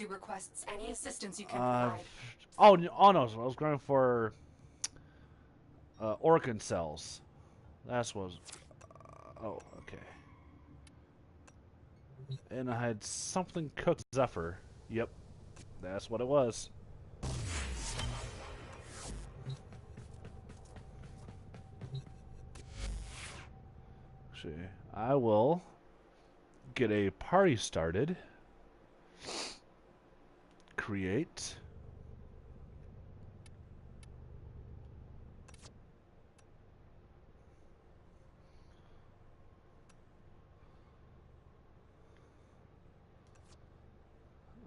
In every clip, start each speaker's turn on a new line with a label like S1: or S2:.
S1: requests any assistance you can
S2: Uh,
S1: provide.
S2: oh no, so I was going for organ cells. That's what. Oh, okay. And I had something cooked Zephyr. Yep, that's what it was. Actually, I will get a party started. Create.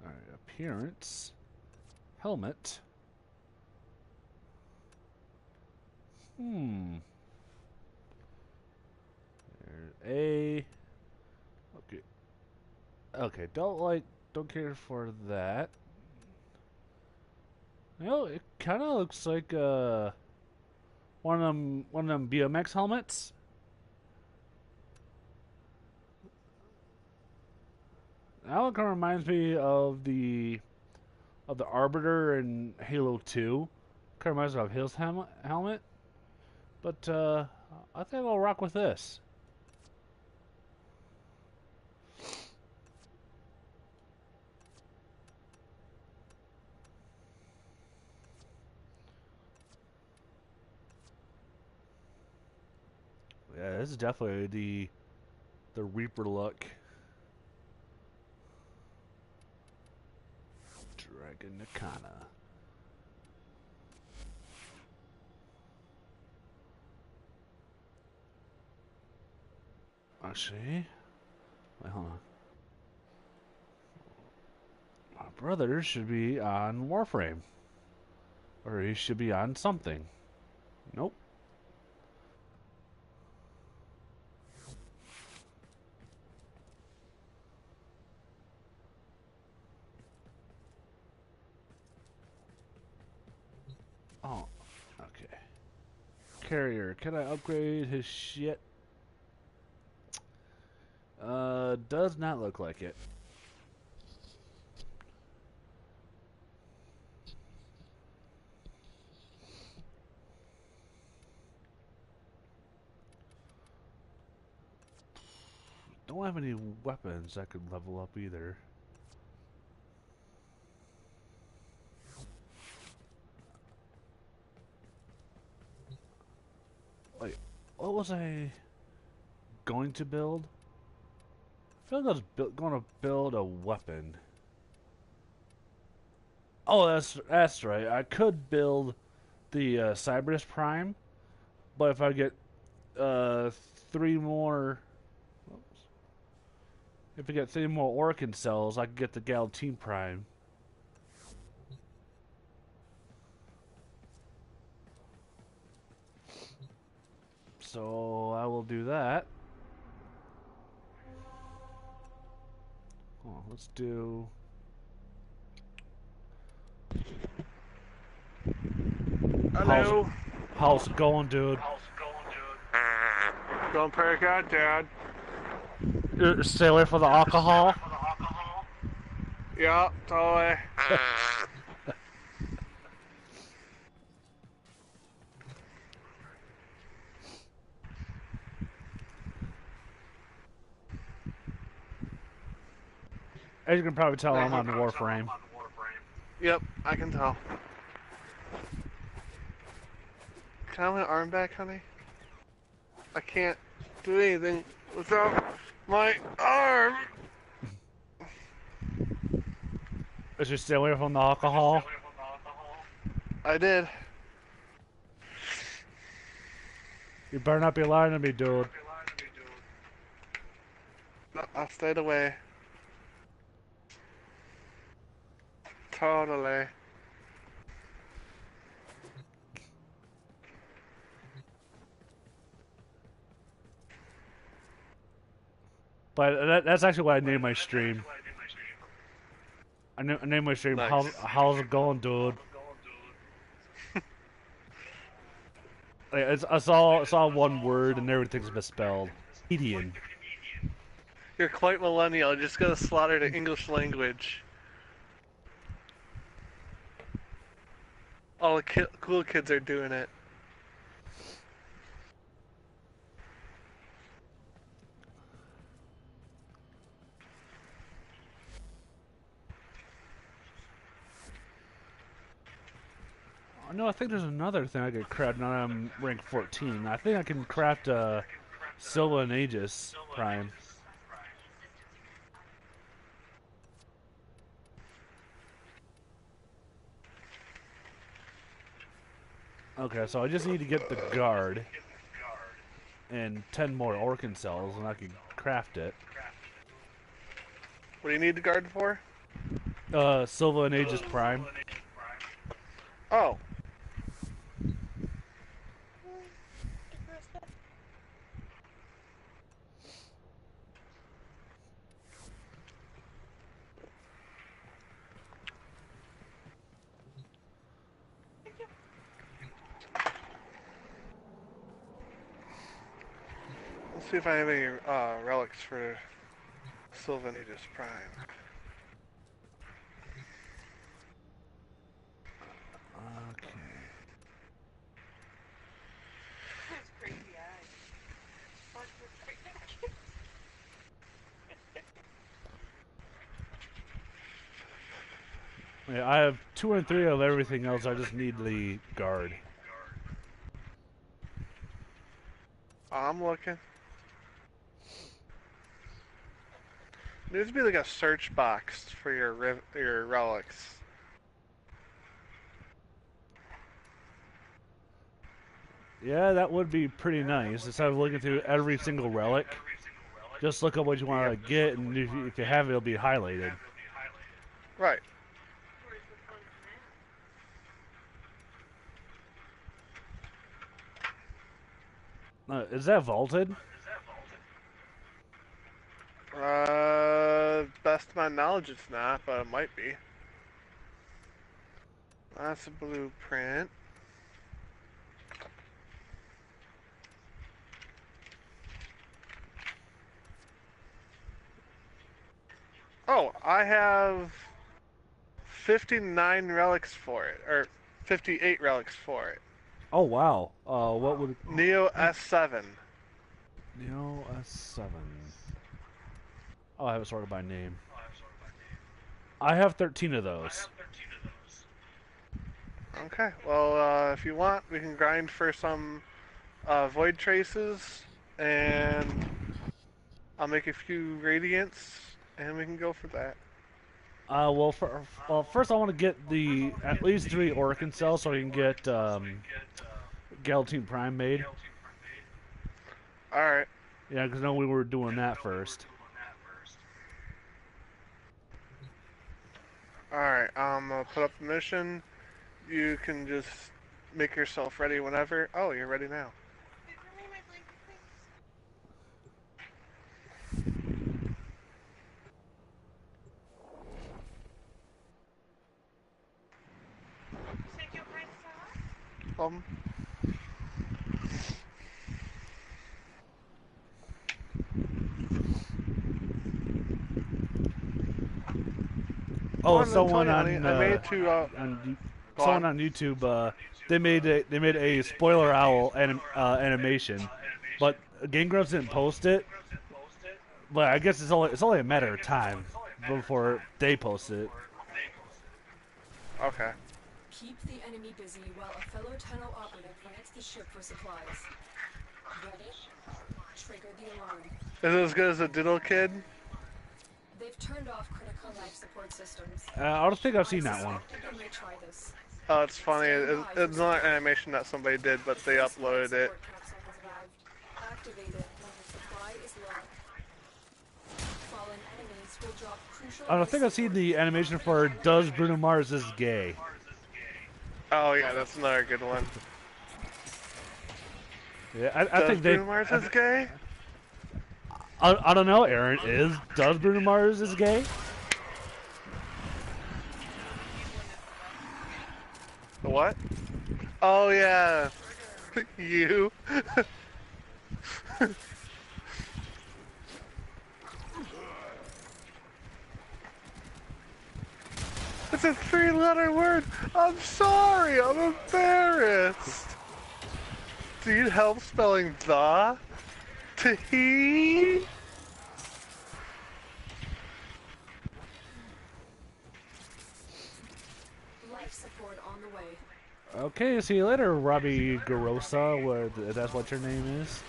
S2: Alright, appearance. Helmet. Hmm. There's a. Okay. Okay, don't care for that. You know, it kind of looks like one of them BMX helmets. That one kind of reminds me of the Arbiter in Halo 2. Kind of reminds me of his helmet. But I think I'll rock with this. Yeah, this is definitely the Reaper look. Dragon Nakana. Actually, wait, hold on. My brother should be on Warframe. Or he should be on something. Nope. Oh, okay. Carrier, can I upgrade his shit? Does not look like it. Don't have any weapons that could level up either. Wait, what was I going to build? I feel like I was going to build a weapon. Oh, that's right. I could build the Cybernus Prime, but if I get three more, oops, if I get three more Orkin cells, I can get the Galtine Prime. So I will do that. Oh, let's do. How's
S3: Hello.
S2: how's it going, dude?
S3: Going pretty good, dude.
S2: Stay away from the alcohol.
S3: Yeah, totally.
S2: As you can probably tell, I'm on Warframe.
S3: Yep, I can tell. Can I have my arm back, honey? I can't do anything without my arm.
S2: As you stay away from the alcohol.
S3: I did.
S2: You better not be lying to me, dude.
S3: No, I stayed away. Totally.
S2: But that's actually what I named my stream. I named my stream.
S3: Nice.
S2: How's it going, dude? Like, it's all one word and everything's misspelled.
S3: You're quite millennial. Just gonna slaughter the English language. All the cool kids are doing it.
S2: Oh, no, I think there's another thing I could craft now that I'm rank 14. I think I can craft a Silva and Aegis Prime. Okay, so I just need to get the guard and 10 more Orkin cells, and I can craft it.
S3: What do you need the guard for?
S2: Silva and Aegis Prime.
S3: Oh. Let's see if I have any relics for Sylvan Aegis Prime.
S2: Okay.
S1: That's crazy eyes. Fuck, that's crazy.
S2: Yeah, I have 2 and 3 of everything else. I just need the guard.
S3: I'm looking. There needs to be like a search box for your relics.
S2: Yeah, that would be pretty nice. Instead of looking through every single relic, just look up what you want to get, and if you have it, it'll be highlighted.
S3: Right.
S2: Is that vaulted?
S3: Best of my knowledge it's not, but it might be. That's a blueprint. Oh, I have 59 relics for it, or 58 relics for it.
S2: Oh wow. What would
S3: Neo S7.
S2: Neo S7? Oh, I have it sorted by name. I have 13 of those.
S3: Okay, well, if you want, we can grind for some void traces, and I'll make a few radiants, and we can go for that.
S2: Well, first I want to get at least 3 Orkin cells so I can get Galatine Prime made.
S3: Alright.
S2: Yeah, because I know we were doing that first.
S3: Alright, I'm gonna put up the mission. You can just make yourself ready whenever. Oh, you're ready now. Um.
S2: Oh, someone on
S3: Someone
S2: on YouTube they made a spoiler owl animation, but Game Grumps didn't post it. But I guess it's only a matter of time before they post it.
S3: Okay.
S1: Keep the enemy busy while a fellow tunnel operative connects the ship for supplies. Ready? Trigger the alarm.
S3: Is it as good as a Diddle Kid?
S1: They've turned off critical life support systems.
S2: I don't think I've seen that one.
S1: They may try this.
S3: Oh, it's funny. It's not an animation that somebody did, but they uploaded it.
S1: Activate it when the supply is low. Fallen enemies will drop crucial.
S2: I don't think I've seen the animation for Does Bruno Mars is Gay?
S3: Oh yeah, that's another good one.
S2: Yeah, I think they.
S3: Bruno Mars is gay?
S2: I don't know, Aaron. Does Bruno Mars is gay?
S3: What? Oh yeah. You. It's a 3-letter word. I'm sorry. I'm embarrassed. Do you need help spelling the? To he?
S1: Life support on the way.
S2: Okay, see you later, Robbie Garosa. If that's what your name is.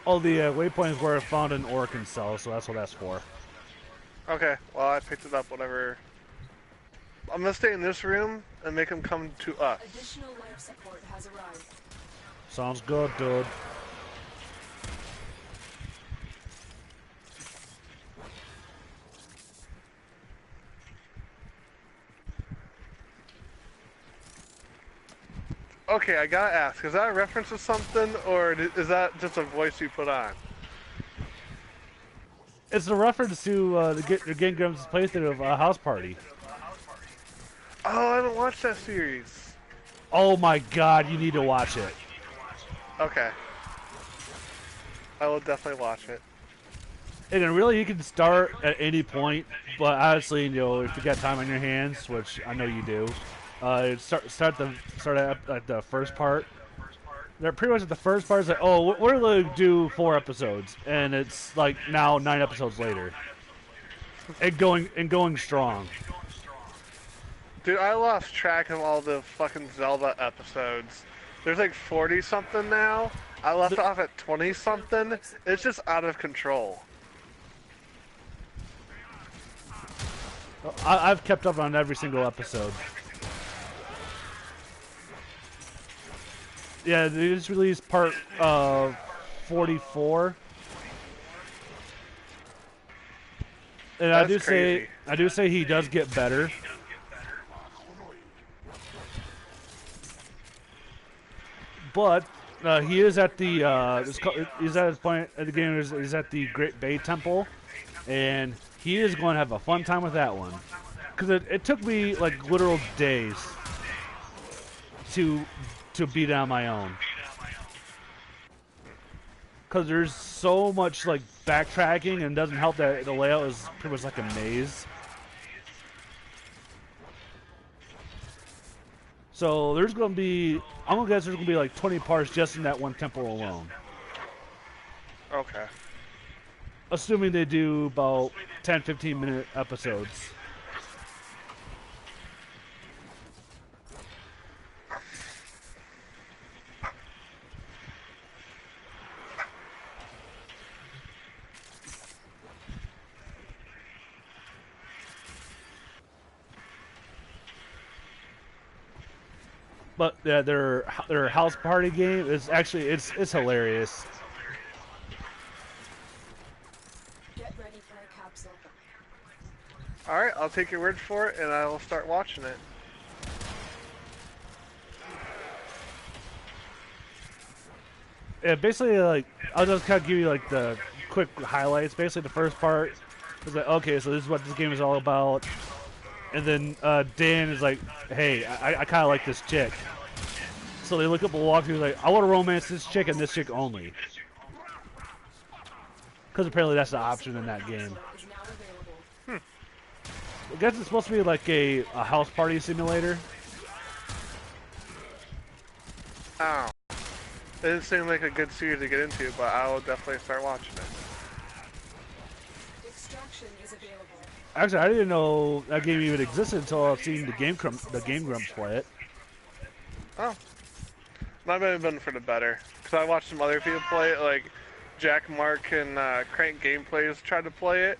S2: Oh, the waypoints were found in Arkansas, so that's what that's for.
S3: Okay, well, I picked it up, whatever. I'm gonna stay in this room and make them come to us.
S1: Additional life support has arrived.
S2: Sounds good, dude.
S3: Okay, I gotta ask, is that a reference to something, or is that just a voice you put on?
S2: It's a reference to the Game Grumps' playthrough of House Party.
S3: Oh, I haven't watched that series.
S2: Oh my god, you need to watch it.
S3: Okay. I will definitely watch it.
S2: And then really, you can start at any point, but honestly, you know, if you got time on your hands, which I know you do, start at the first part. They're pretty much at the first part is like, oh, we're going to do 4 episodes, and it's like now 9 episodes later, and going strong.
S3: Dude, I lost track of all the fucking Zelda episodes. There's like 40 something now. I left off at 20 something. It's just out of control.
S2: I've kept up on every single episode. Yeah, they just released part 44. And
S3: That's
S2: I do
S3: crazy.
S2: say he does get better. But he is at the he's at his point at the game is at the Great Bay Temple, and he is going to have a fun time with that one, because it took me like literal days to beat it on my own, because there's so much like backtracking, and it doesn't help that the layout is pretty much like a maze. So there's going to be, I'm going to guess there's going to be like 20 parts just in that one temple alone.
S3: Okay.
S2: Assuming they do about 10, 15-minute episodes. But yeah, their house party game is actually it's hilarious.
S1: Get ready for a capsule.
S3: Alright, I'll take your word for it and I will start watching it.
S2: Yeah, basically, like, I'll just kind of give you like the quick highlights. Basically, the first part is like, okay, so this is what this game is all about. And then Dan is like, hey, I kind of like this chick. So they look up a walkthrough, like, I want to romance this chick and this chick only. Because apparently that's the option in that game.
S1: Is now available.
S2: I guess it's supposed to be like a house party simulator.
S3: Oh. It didn't seem like a good series to get into, but I will definitely start watching it.
S1: Extraction is available.
S2: Actually, I didn't know that game even existed until I've seen the Game Grumps play it.
S3: Oh. Might have been for the better. Because I watched some other people play it, like Jack, Mark, and Crank Gameplays tried to play it,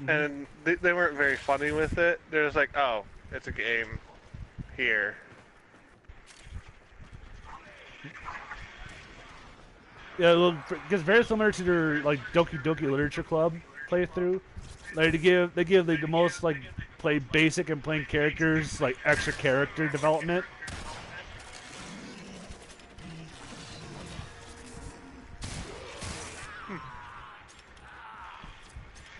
S3: and they weren't very funny with it. They're just like, oh, it's a game here.
S2: Yeah, well, it's very similar to their like Doki Doki Literature Club playthrough. Like they give like the most like play basic and plain characters like extra character development.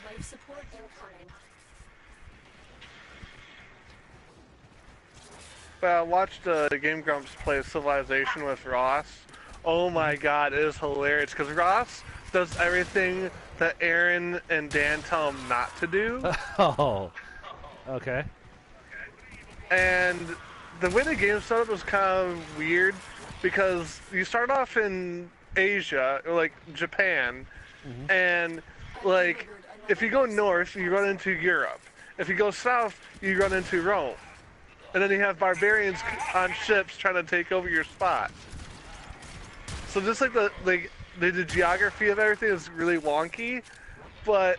S1: Life support incoming.
S3: watched Game Grumps play Civilization with Ross. Oh my god, it is hilarious because Ross does everything that Aaron and Dan tell him not to do.
S2: Oh, okay.
S3: And the way the game started was kind of weird because you start off in Asia, or like Japan, and like if you go north, you run into Europe. If you go south, you run into Rome. And then you have barbarians on ships trying to take over your spot. So just like the geography of everything is really wonky, but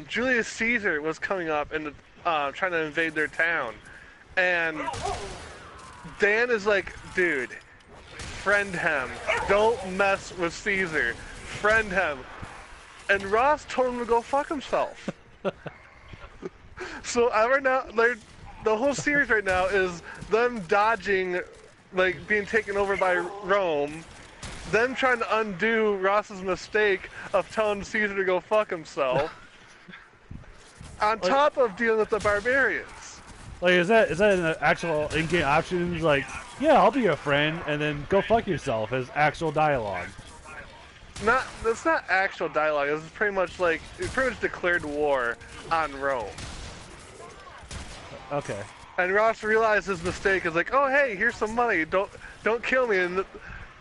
S3: Julius Caesar was coming up and trying to invade their town, and Dan is like, dude, friend him. Don't mess with Caesar. Friend him. And Ross told him to go fuck himself. So right now, the whole series right now is them dodging, like being taken over by Rome, them trying to undo Ross's mistake of telling Caesar to go fuck himself, on top of dealing with the barbarians.
S2: Like, is that an actual in-game options? Like, yeah, I'll be your friend, and then go fuck yourself as actual dialogue.
S3: That's not actual dialogue. It's pretty much like it pretty much declared war on Rome.
S2: Okay.
S3: And Ross realized his mistake. Is like, oh hey, here's some money. Don't kill me. And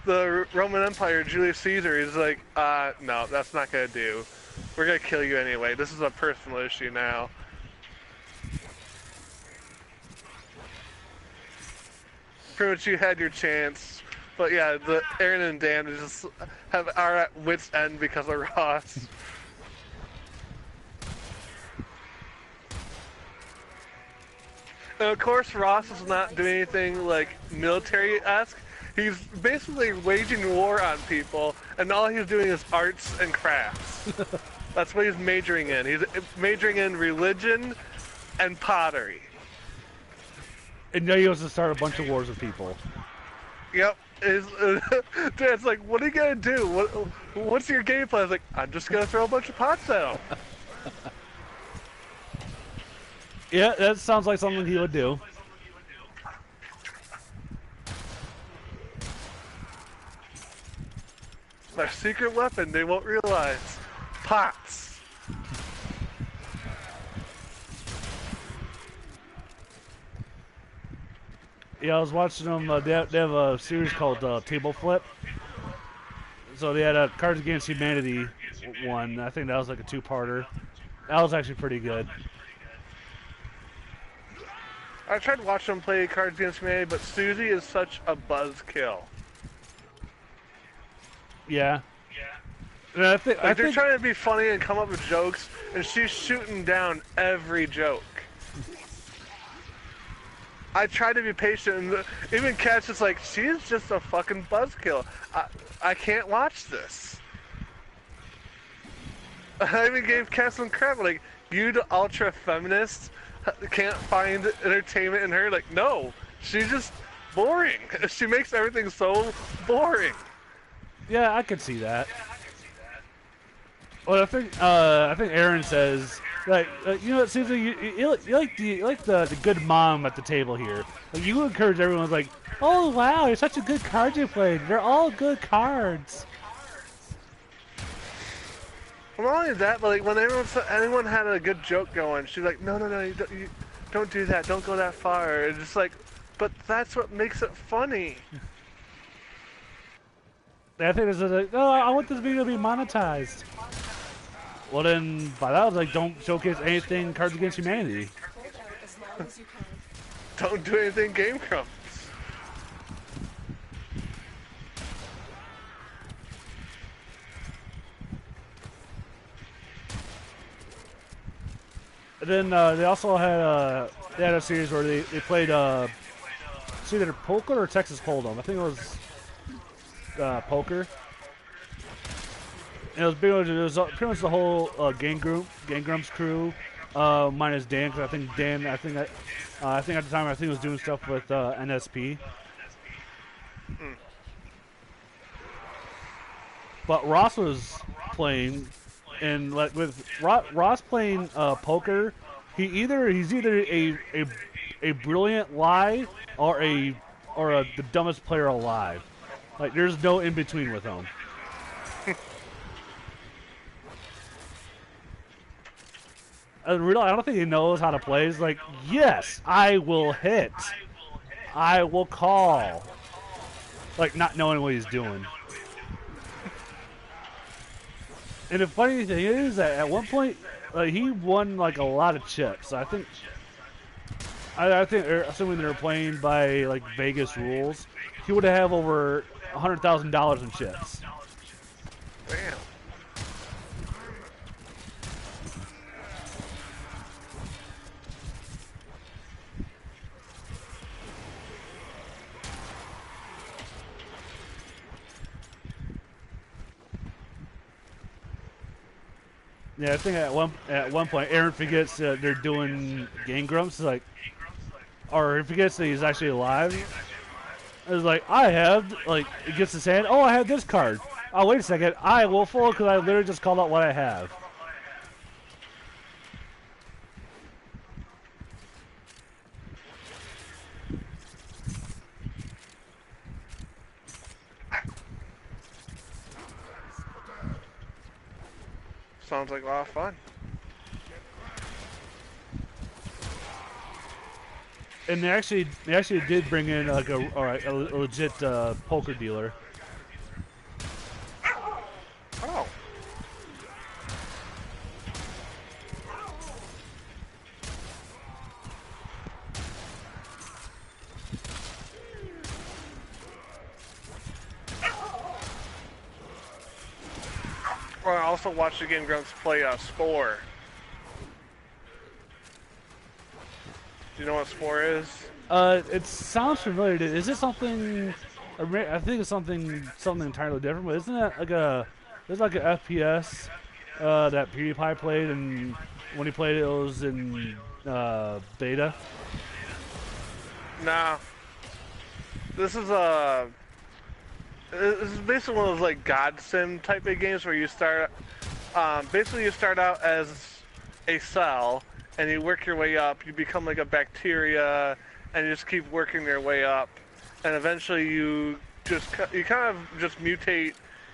S3: the Roman Empire, Julius Caesar, is like, no, that's not gonna do. We're gonna kill you anyway. This is a personal issue now. Pretty much you had your chance. But yeah, the Aaron and Dan just are at wit's end because of Ross. And of course, Ross is not doing anything like military-esque. He's basically waging war on people, and all he's doing is arts and crafts. That's what he's majoring in. He's majoring in religion and pottery.
S2: And now he wants to start a bunch of wars with people.
S3: Yep. Dad's like, what are you gonna do? What's your game plan? I was like, I'm just gonna throw a bunch of pots at him.
S2: Yeah, that sounds like something he would do.
S3: It's our secret weapon they won't realize. Pots.
S2: Yeah, I was watching them. They have a series called Table Flip. So they had a Cards Against Humanity one. I think that was like a two-parter. That was actually pretty good.
S3: I tried watching them play Cards Against Humanity, but Susie is such a buzzkill.
S2: Yeah. And I think
S3: they're trying to be funny and come up with jokes, and she's shooting down every joke. I try to be patient, and even Kat's just like, she's just a fucking buzzkill. I can't watch this. I even gave Kat some crap, like, you the ultra feminist can't find entertainment in her. Like, no, she's just boring. She makes everything so boring.
S2: Yeah, I could see that. Well, I think Aaron says, like, you know, it seems like you like the good mom at the table here. Like, you encourage everyone, like, oh wow, you're such a good card you played. They're all good cards.
S3: Well, not only that, but like when anyone had a good joke going, she's like, no, you don't do that. Don't go that far. It's just like, but that's what makes it funny.
S2: I think this is like, oh, I want this video to be monetized. Well, then, by that, I was like, don't showcase anything Cards Against Humanity.
S1: Hold out as long as you can.
S3: Don't do anything Game Grumps.
S2: And then they also had a series where they played it's either poker or Texas Hold'em. I think it was poker. And it was pretty much the whole Game Grumps crew, minus Dan, because I think at the time I think he was doing stuff with NSP. But Ross was playing, and like with Ross playing poker, he's either a brilliant lie or the dumbest player alive. Like there's no in between with him. And really, I don't think he knows how to play. He's like, yes, I will hit. I will call. Like, not knowing what he's doing. And the funny thing is that at one point, he won, like, a lot of chips. I think, assuming they were playing by, like, Vegas rules, he would have over $100,000 in chips.
S3: Damn.
S2: Yeah, I think at one point Aaron forgets they're doing Game Grumps, like, or he forgets that he's actually alive. It's like, I have, like, it gets his hand. Oh, I have this card. Oh, wait a second. I will fold because I literally just called out what I have.
S3: Sounds like a lot of fun.
S2: And they actually did bring in like a legit poker dealer.
S3: Oh. Well, I also watched the Game Grumps play Spore. Do you know what Spore is?
S2: It sounds familiar. Is it something? I think it's something entirely different. But isn't that like there's like a FPS that PewDiePie played, and when he played it, it was in beta.
S3: Nah. This is basically one of those like God Sim type of games where you start, basically you start out as a cell and you work your way up. You become like a bacteria, and you just keep working your way up, and eventually you kind of just mutate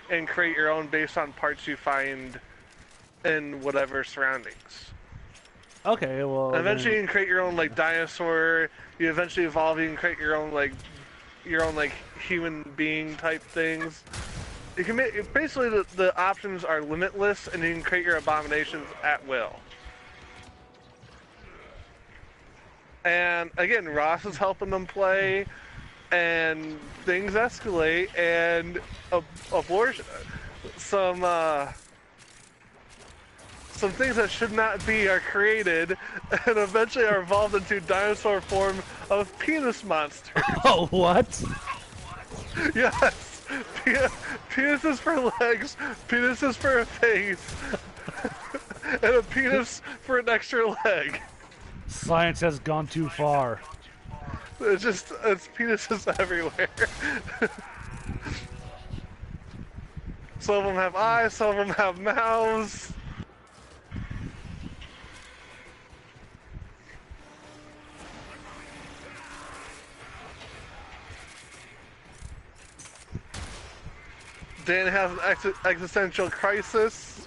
S3: and create your own based on parts you find in whatever surroundings.
S2: Okay, well.
S3: And eventually you can create your own like dinosaur. You eventually evolve. You can create your own like human being type things. You can make basically the options are limitless, and you can create your abominations at will. And again, Ross is helping them play, and things escalate, and abortion, some things that should not be are created, and eventually are evolved into dinosaur form of penis monsters.
S2: Oh, what?
S3: Yes, penises for legs, penises for a face, and a penis for an extra leg.
S2: Science has gone too far.
S3: It's penises everywhere. Some of them have eyes, some of them have mouths. Dan has an existential crisis.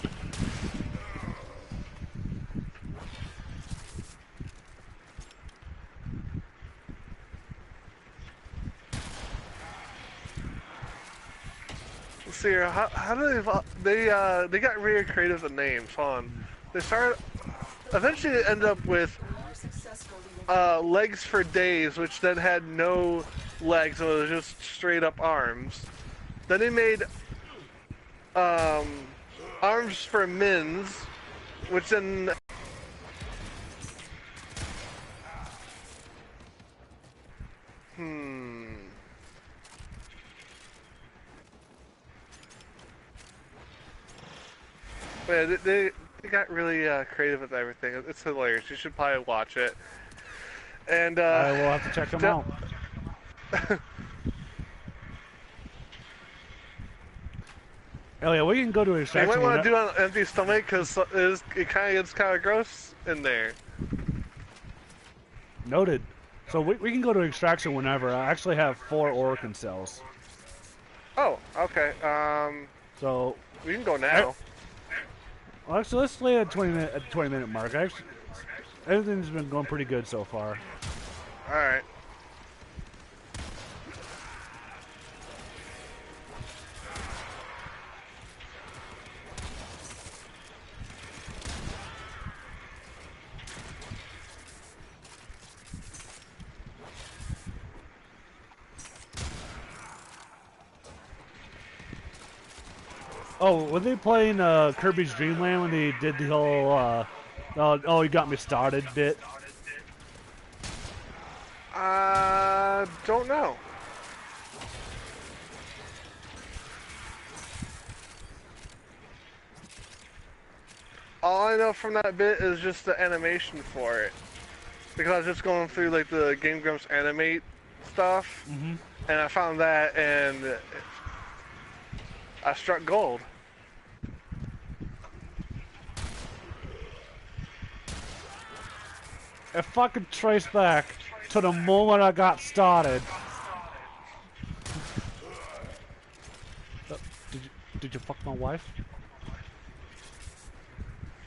S3: Let's see here. How do they got really creative with names. Hold on. They eventually end up with legs for days, which then had no legs, so it was just straight up arms. Then they made arms for mins, which then yeah, they got really creative with everything. It's hilarious. You should probably watch it. And
S2: I will have to check them out. Oh yeah, we can go to
S3: You
S2: extraction.
S3: might want to do it on an empty stomach because it kind of gets kind of gross in there.
S2: Noted. So we can go to extraction whenever. I actually have 4 Orkin cells.
S3: Oh, okay.
S2: So
S3: We can go now.
S2: well, actually, let's play at 20-minute mark. Everything's been going pretty good so far.
S3: All right.
S2: Oh, were they playing Kirby's Dream Land when they did the whole oh, you got me started bit?
S3: Don't know. All I know from that bit is just the animation for it. Because I was just going through like the Game Grumps animate stuff, and I found that, and I struck gold.
S2: If I could trace back to the moment I got started. Did you fuck my wife?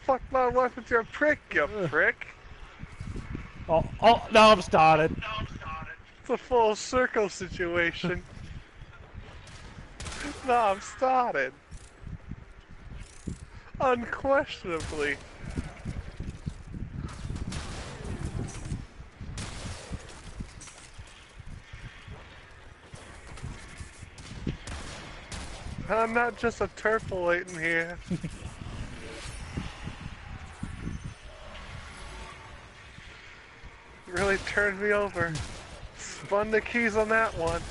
S3: Fuck my wife with your prick, you prick.
S2: Oh, now I'm started.
S3: It's a full circle situation. Now I'm started. Unquestionably. I'm not just a turpulating here. Really turned me over. Spun the keys on that one.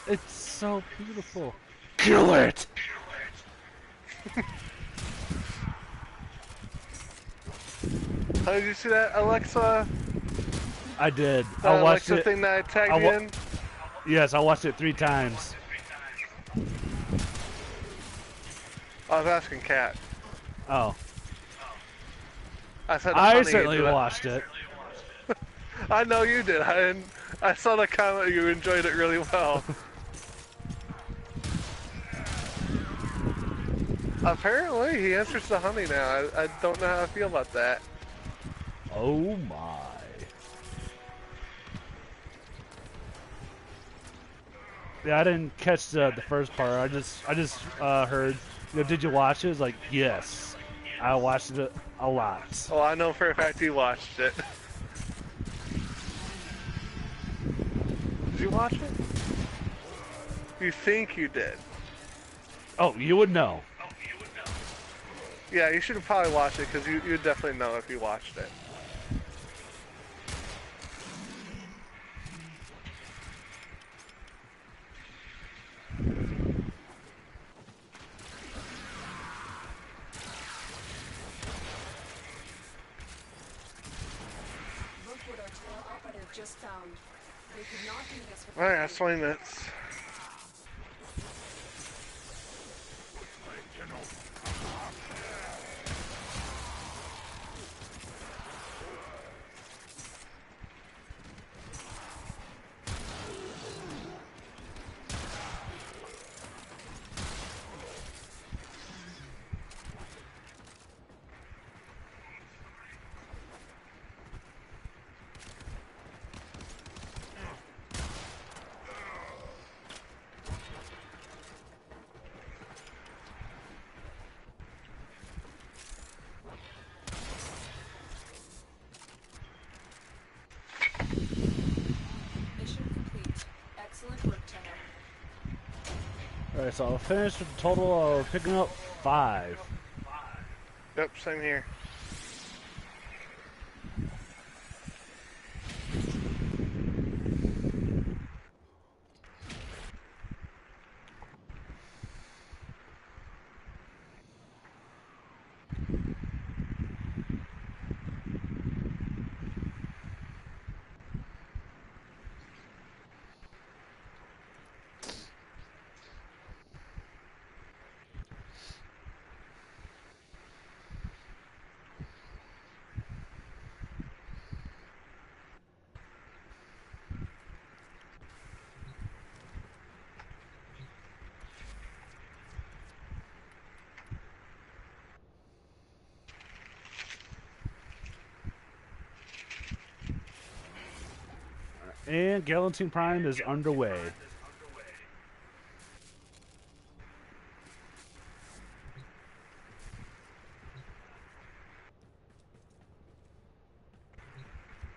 S2: It's so beautiful. Kill it!
S3: How did you see that, Alexa?
S2: I did.
S3: That
S2: I watched
S3: Alexa
S2: it.
S3: thing that I tagged you in?
S2: Yes, I watched it 3 times.
S3: I was asking Kat.
S2: Oh.
S3: I said
S2: I certainly watched it.
S3: I know you did. I saw the comment. You enjoyed it really well. Apparently, he answers the honey now. I don't know how I feel about that.
S2: Oh my. Yeah, I didn't catch the first part. I just heard, did you watch it? It's like, yes. I watched it a lot.
S3: Well, I know for a fact he watched it. Did you watch it? You think you did?
S2: Oh, you would know.
S3: Yeah, you should probably watch it because you'd definitely know if you watched it.
S1: Look what our tail operative just found. They could not do this with
S3: Alright, that's 20 minutes.
S2: Alright, so I'll finish with a total of picking up 5.
S3: Yep, same here.
S2: And Galantine Prime is underway.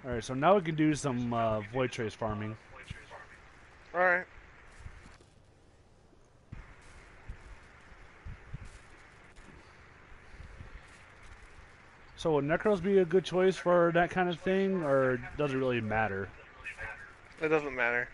S2: Alright, so now we can do some Void Trace farming.
S3: Alright.
S2: So would Necros be a good choice for that kind of thing, or does it really matter?
S3: It doesn't matter.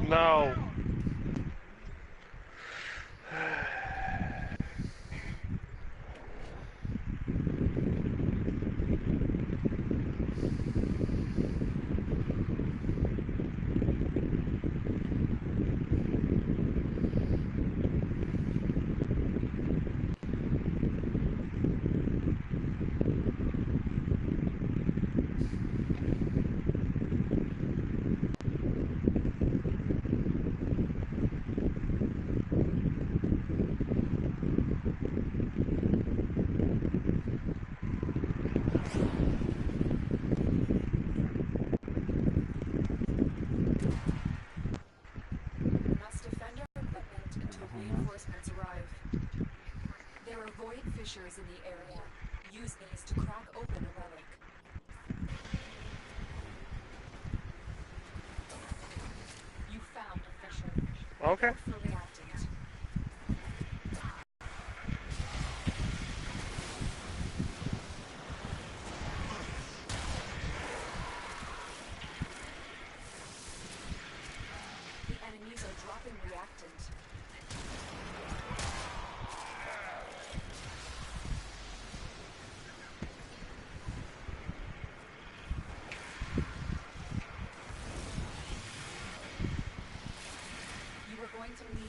S3: No.
S1: Must defend our equipment until reinforcements arrive. There are void fissures in the area. Use these to crack open a relic. You found a fissure.
S3: Okay.
S1: Look for reactant. The enemies are dropping reactant. You are going to need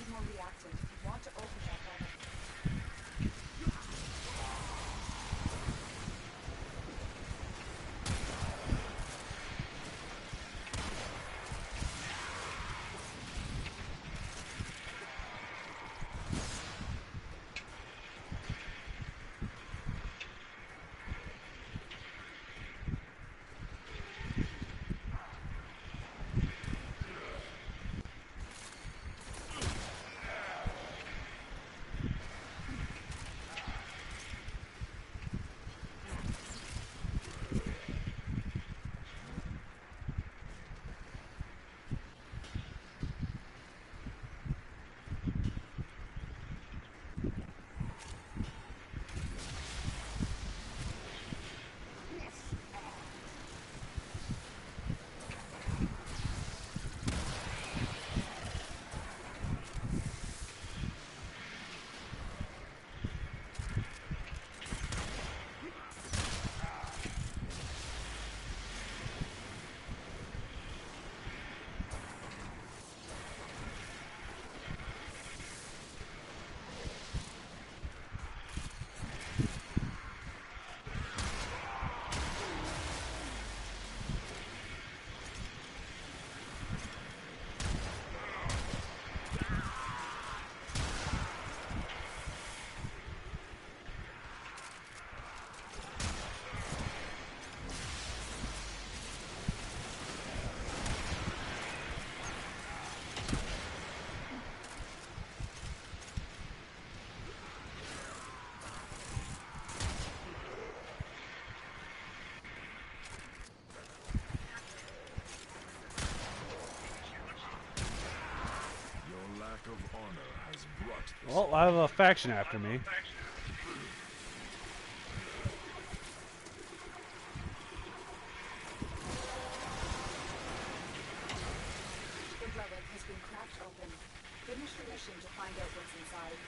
S2: Well, I have a faction after me.
S1: The relic has been cracked open. Finish your mission to find out what's inside.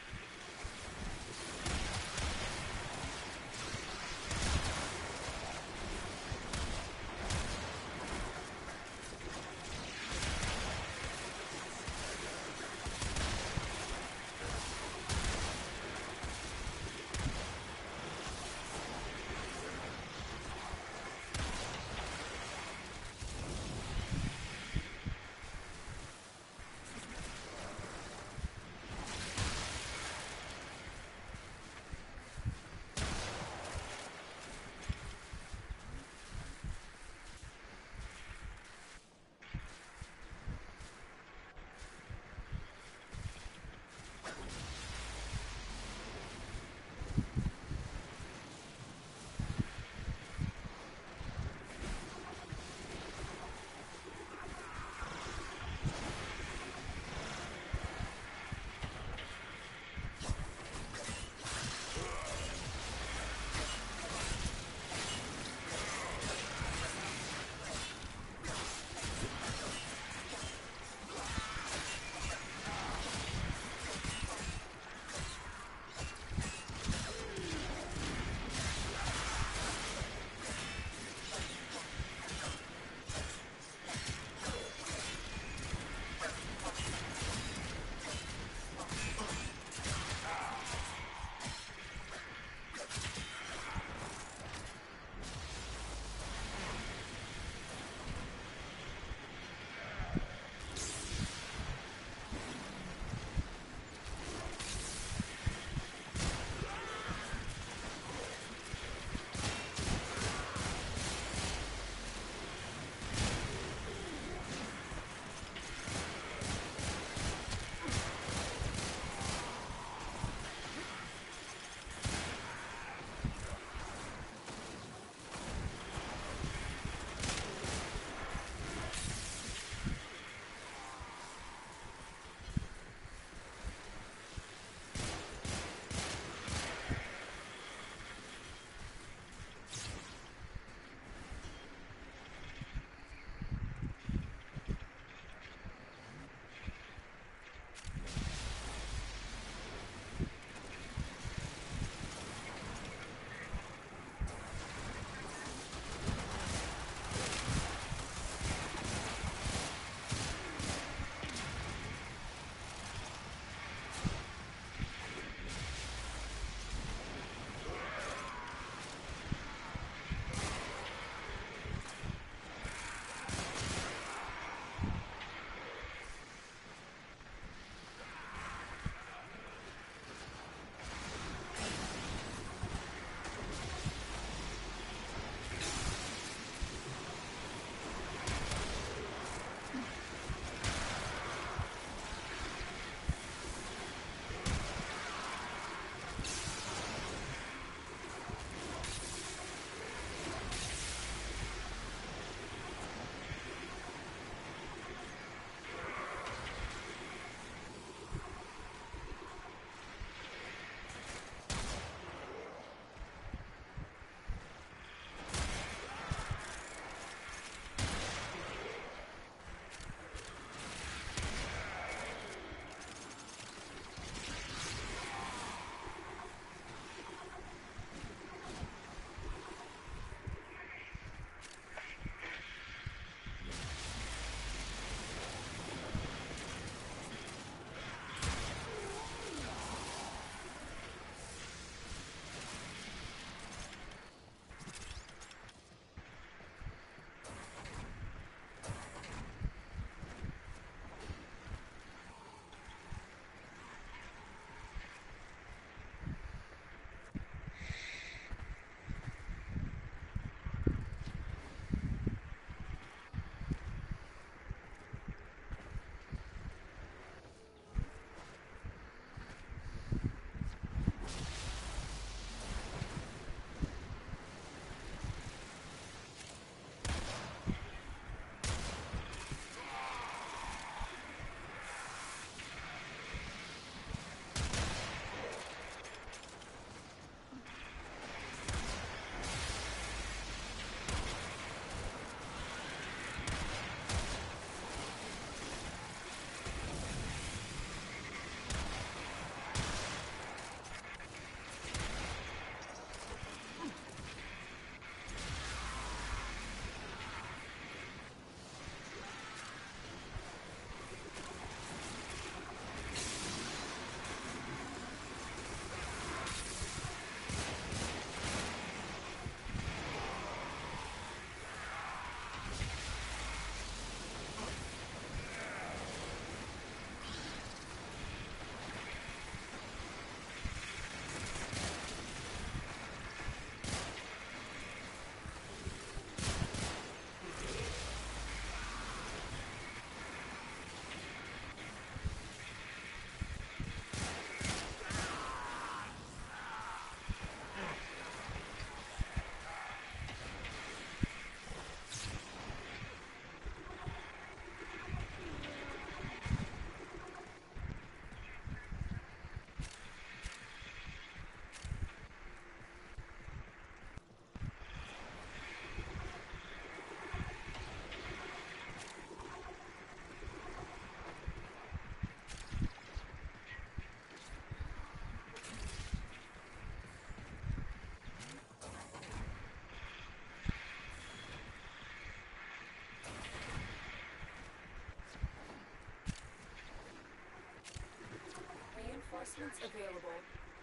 S1: Reinforcements available.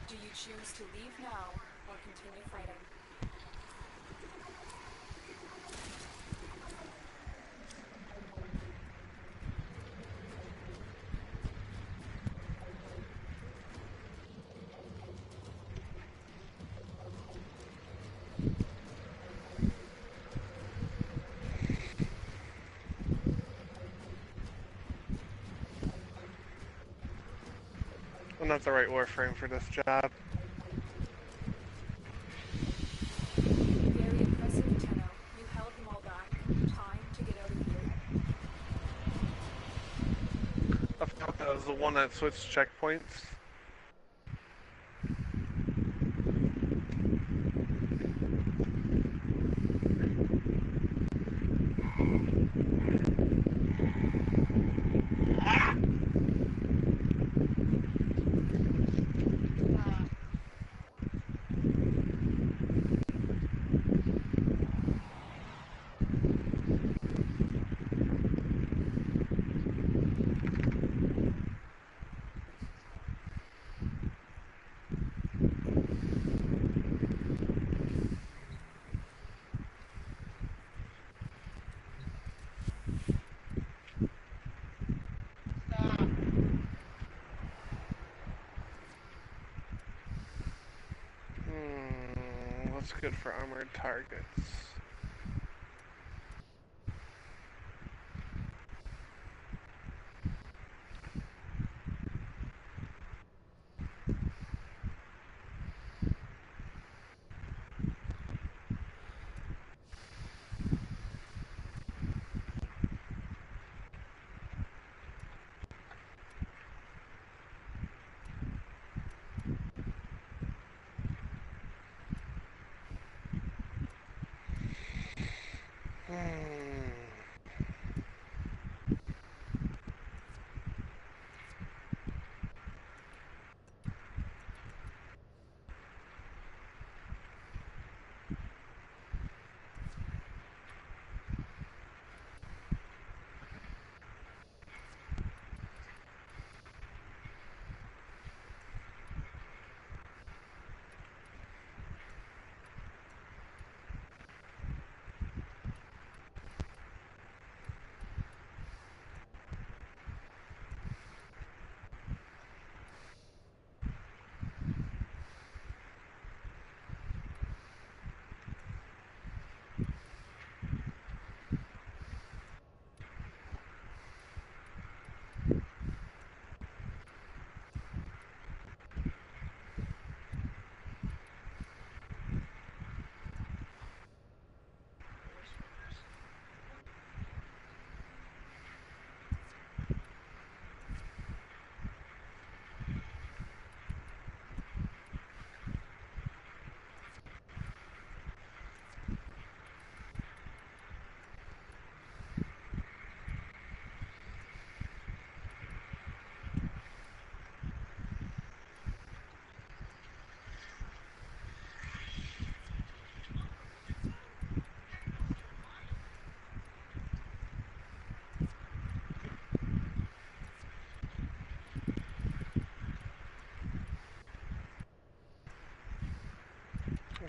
S1: Do you choose to leave now or continue fighting?
S3: I'm not the right Warframe for this job.
S1: Very impressive, Tenno. You held them all back. Time to get out of here.
S3: I thought that was the one that switched checkpoints. What's good for armored targets?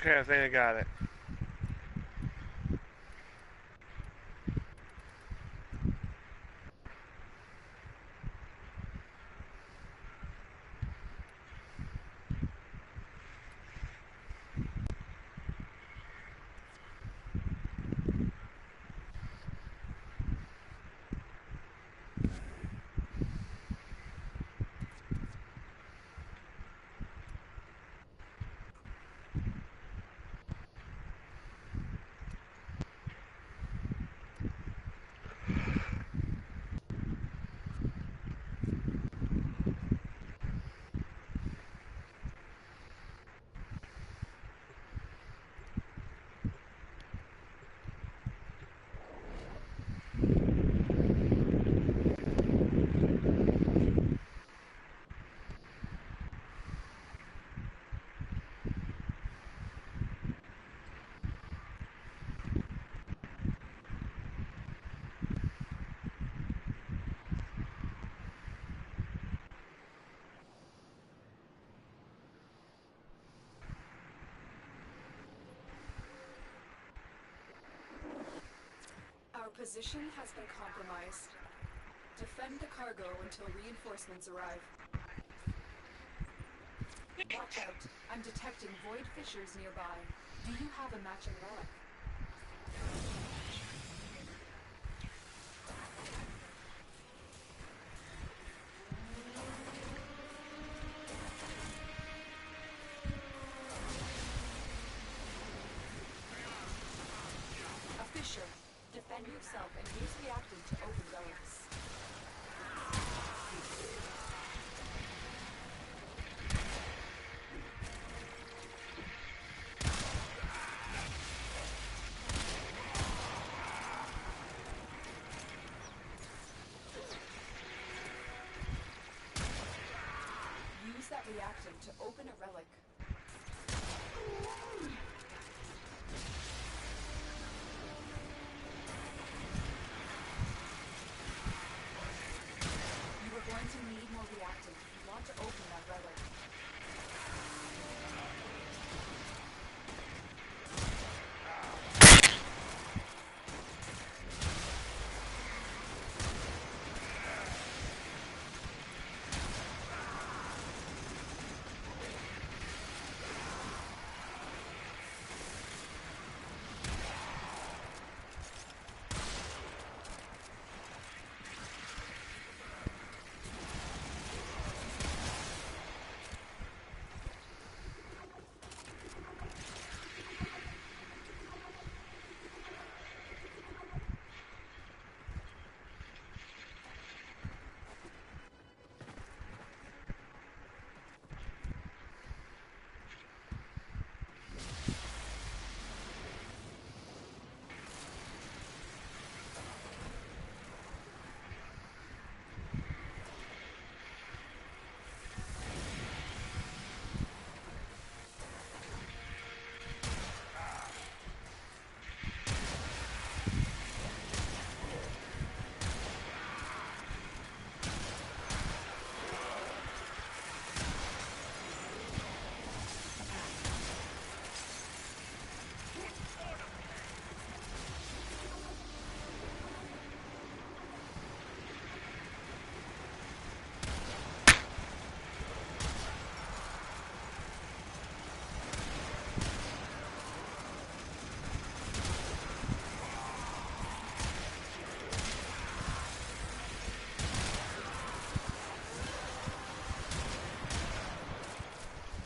S3: Okay, I think I got it.
S1: position has been compromised. Defend the cargo until reinforcements arrive. Watch out. I'm detecting void fissures nearby. Do you have a matching relic? A fissure. Defend yourself and use reactant to open relics. Use that reactant to open a relic. You are going to need more reactant if you want to open that relic.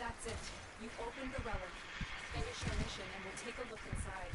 S1: That's it. You've opened the relic. Finish your mission and we'll take a look inside.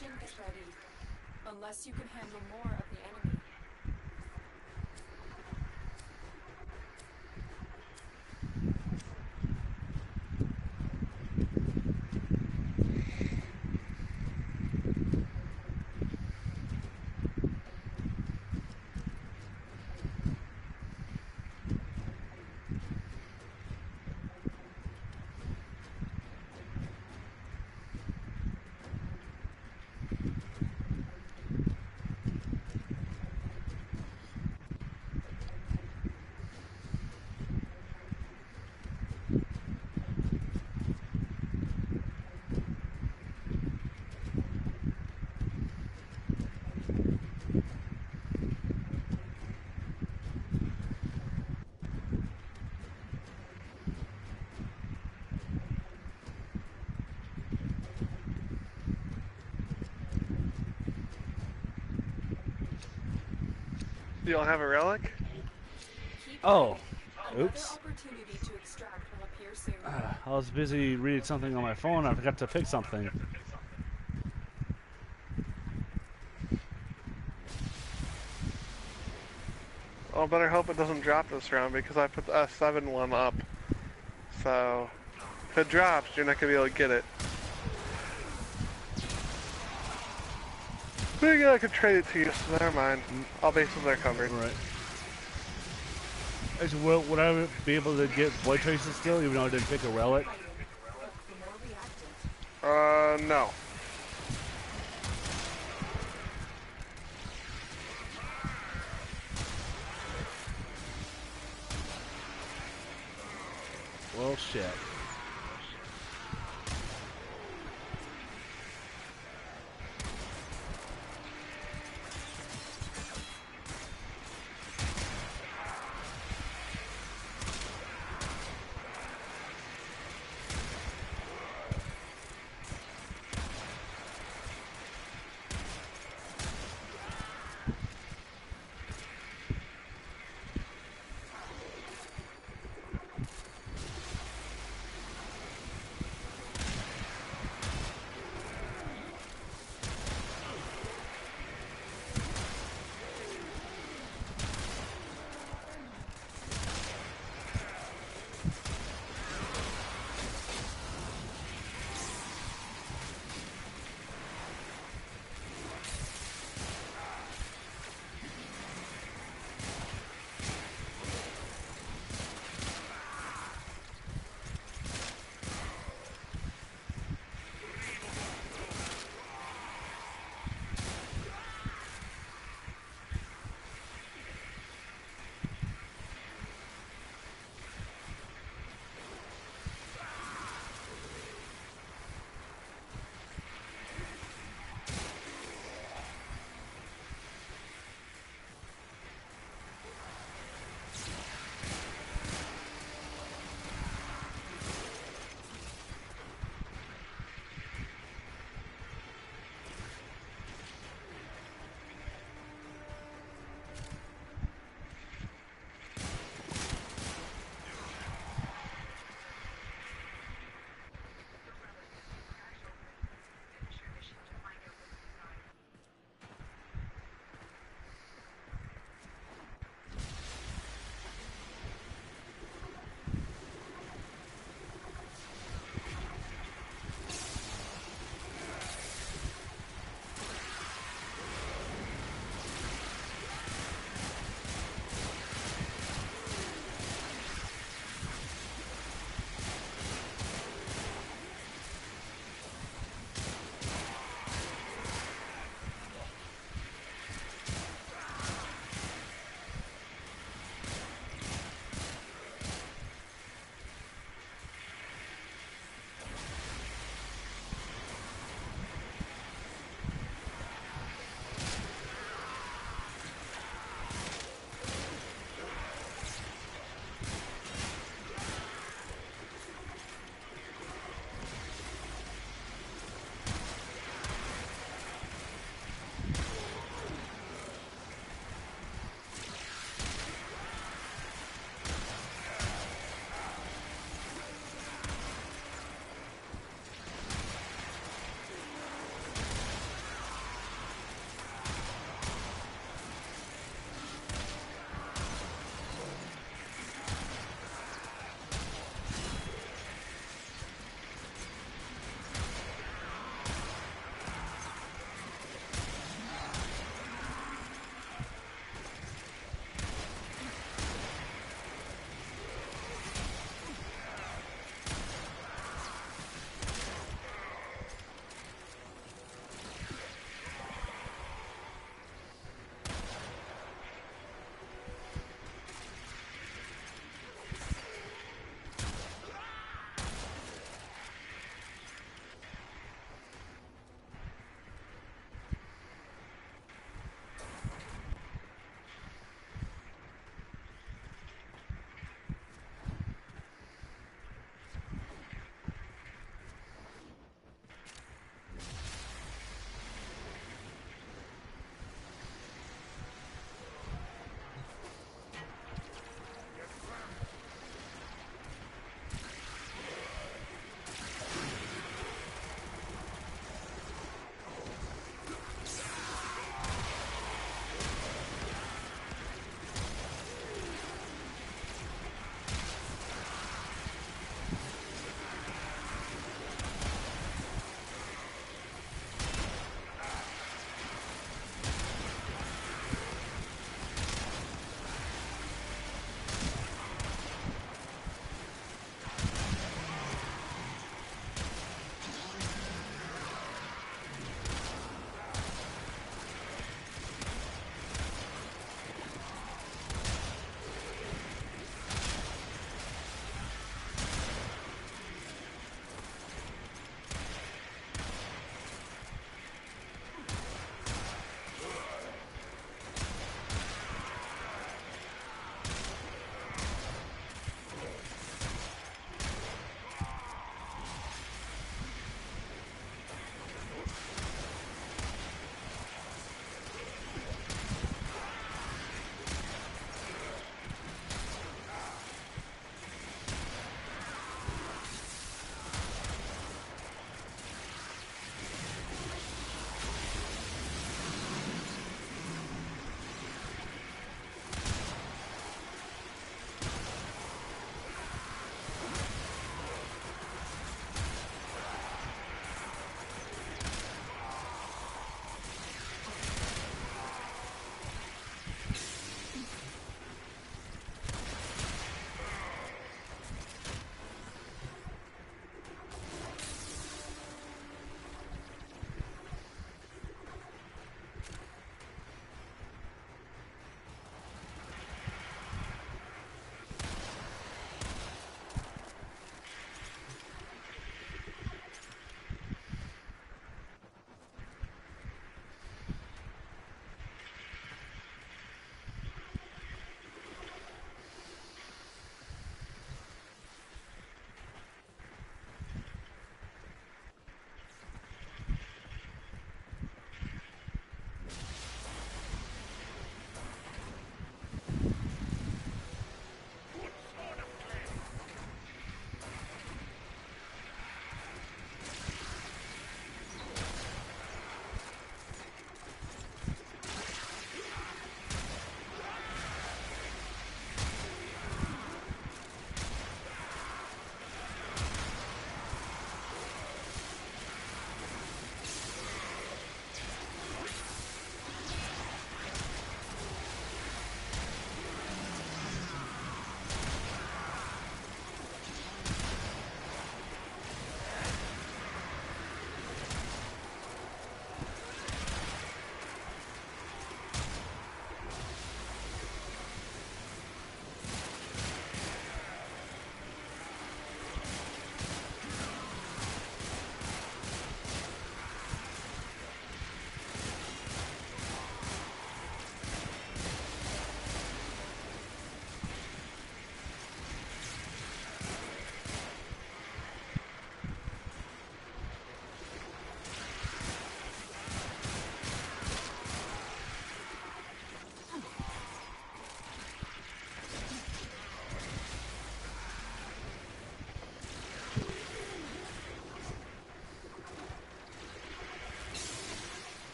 S1: Extraction is ready. Unless you can handle more of the enemy.
S3: You don't have a relic?
S1: Keep
S2: Oh,
S1: fighting.
S2: oops.
S1: Another opportunity to extract will appear soon.
S2: I was busy reading something on my phone. I forgot to pick something.
S3: Well, better hope it doesn't drop this round because I put the S7 one up. So, if it drops, you're not going to be able to get it. Maybe I could trade it to you, so never mind. All bases are covered.
S2: Right. Actually, would I be able to get Void Traces still, even though I didn't pick a relic?
S1: The more reactive.
S3: No.
S2: Well, shit.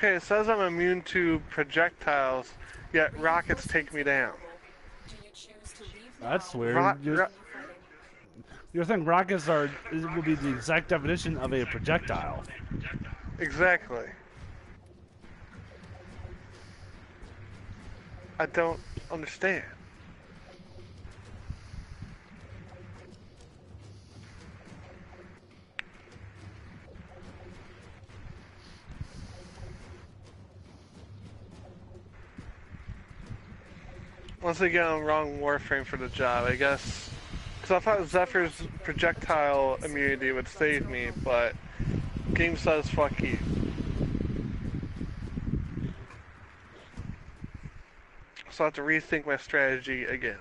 S3: Okay, it says I'm immune to projectiles, yet rockets take me down.
S1: Do you choose to leave now
S2: That's
S1: or
S2: weird.
S1: continue fighting?
S2: You think rockets will be the exact definition of a projectile?
S3: Exactly. I don't understand. Once again, I'm wrong Warframe for the job, I guess. Because I thought Zephyr's projectile immunity would save me, but game says fuck you. So I have to rethink my strategy again.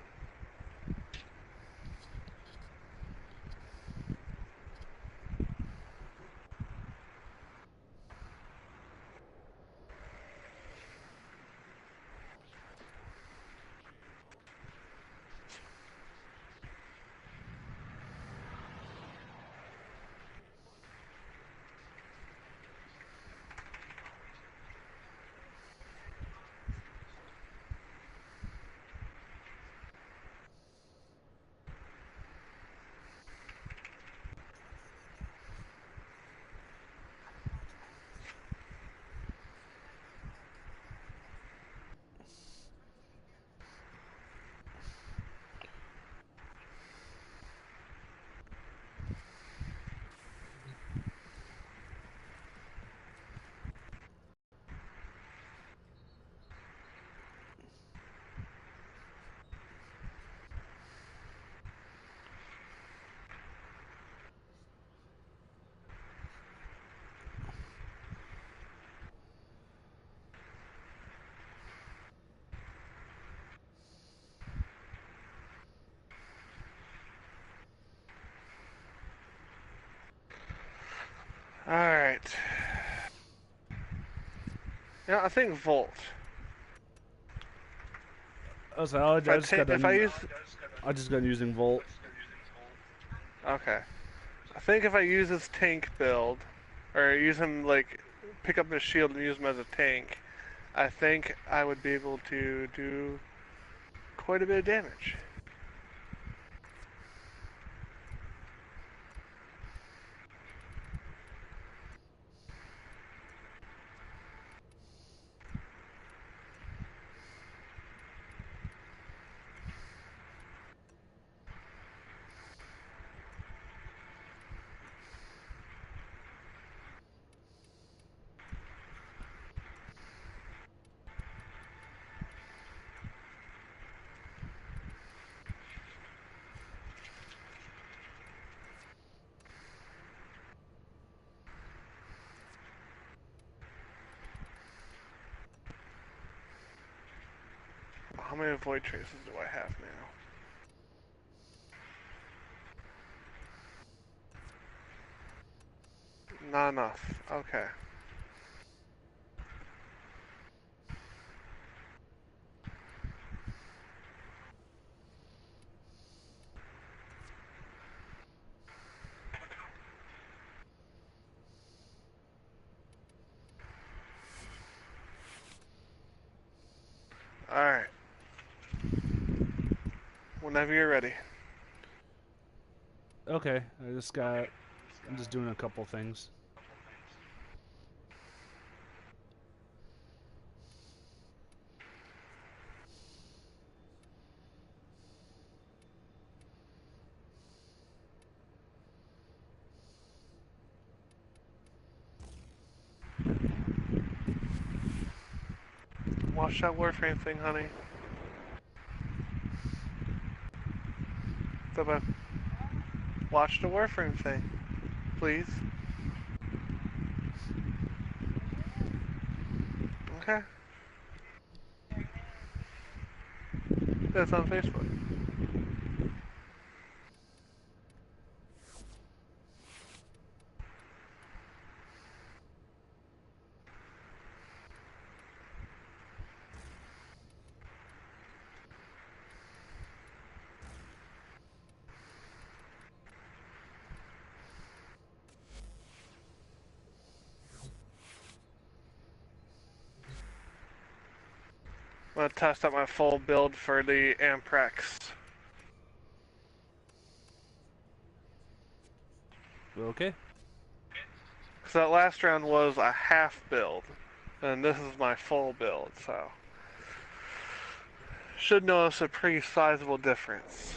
S3: Alright. Yeah, I think Volt.
S2: Oh, so I just got
S3: If I
S2: done.
S3: use...
S2: I just got using Volt.
S3: Okay. I think if I use his tank build, or use him, like, pick up his shield and use him as a tank, I think I would be able to do quite a bit of damage. How many void traces do I have now? Not enough. Okay. Alright. Whenever you're ready.
S2: Okay, I'm just doing a couple things.
S3: Watch that Warframe thing, honey. Bye-bye. Watch the Warframe thing. Please. Okay. That's on Facebook. gonna test out my full build for the Amprex.
S2: Okay.
S3: Because that last round was a half build, and this is my full build, so should notice a pretty sizable difference.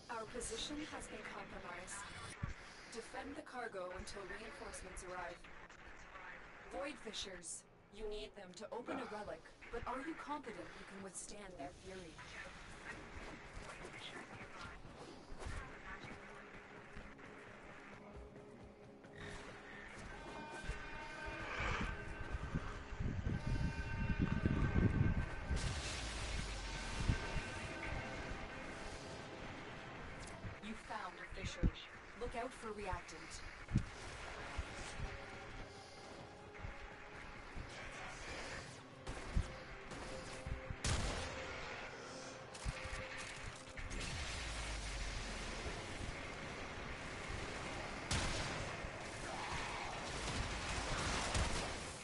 S1: Our position has been compromised. Defend the cargo until reinforcements arrive. Void Fishers, you need them to open a relic, but are you confident you can withstand their fury? You found a fissure. Look out for reactant.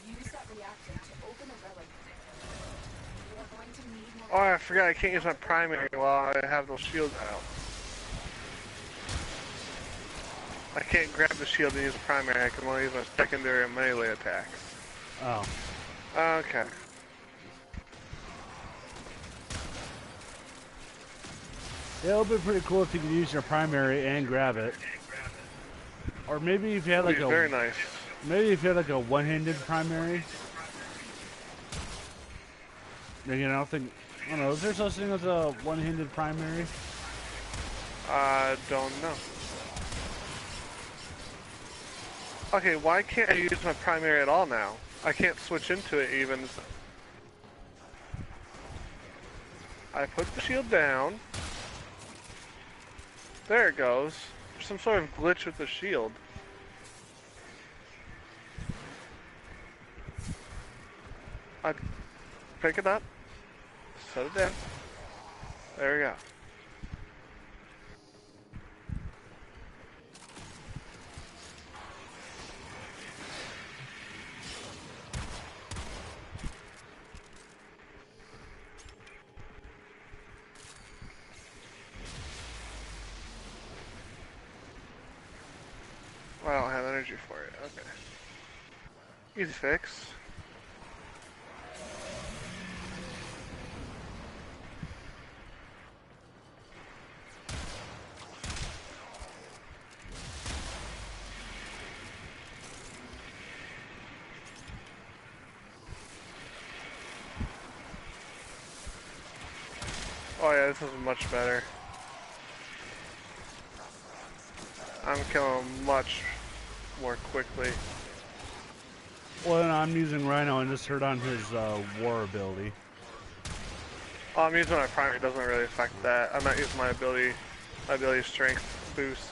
S1: Use that reactant to open a relic. You are going to need more.
S3: Oh, I forgot I can't use my primary while I have those shields out. I can't grab the shield and use the primary, I can only use my secondary and melee attacks.
S2: Oh.
S3: Okay.
S2: Yeah, it would be pretty cool if you could use your primary and grab it. Or maybe if you had like
S3: That'd
S2: a
S3: be very nice.
S2: maybe if you had like a one-handed primary. You know, I don't know, is there such thing as a one-handed primary?
S3: I don't know. Okay, why can't I use my primary at all now? I can't switch into it even. I put the shield down. There it goes. There's some sort of glitch with the shield. I pick it up, set it down. There we go. I don't have energy for it. Okay. Easy fix. Oh yeah, this is much better. I'm killing much more quickly.
S2: Well, then I'm using Rhino and just heard on his war ability.
S3: Oh, I'm using my primary, it doesn't really affect that. I'm not using my ability strength boost.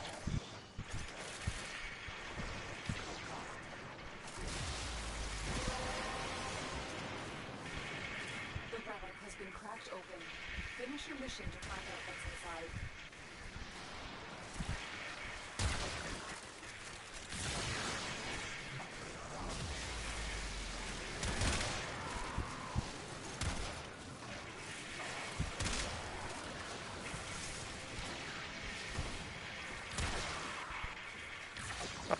S1: The relic has been cracked open. Finish your mission to find out what's inside.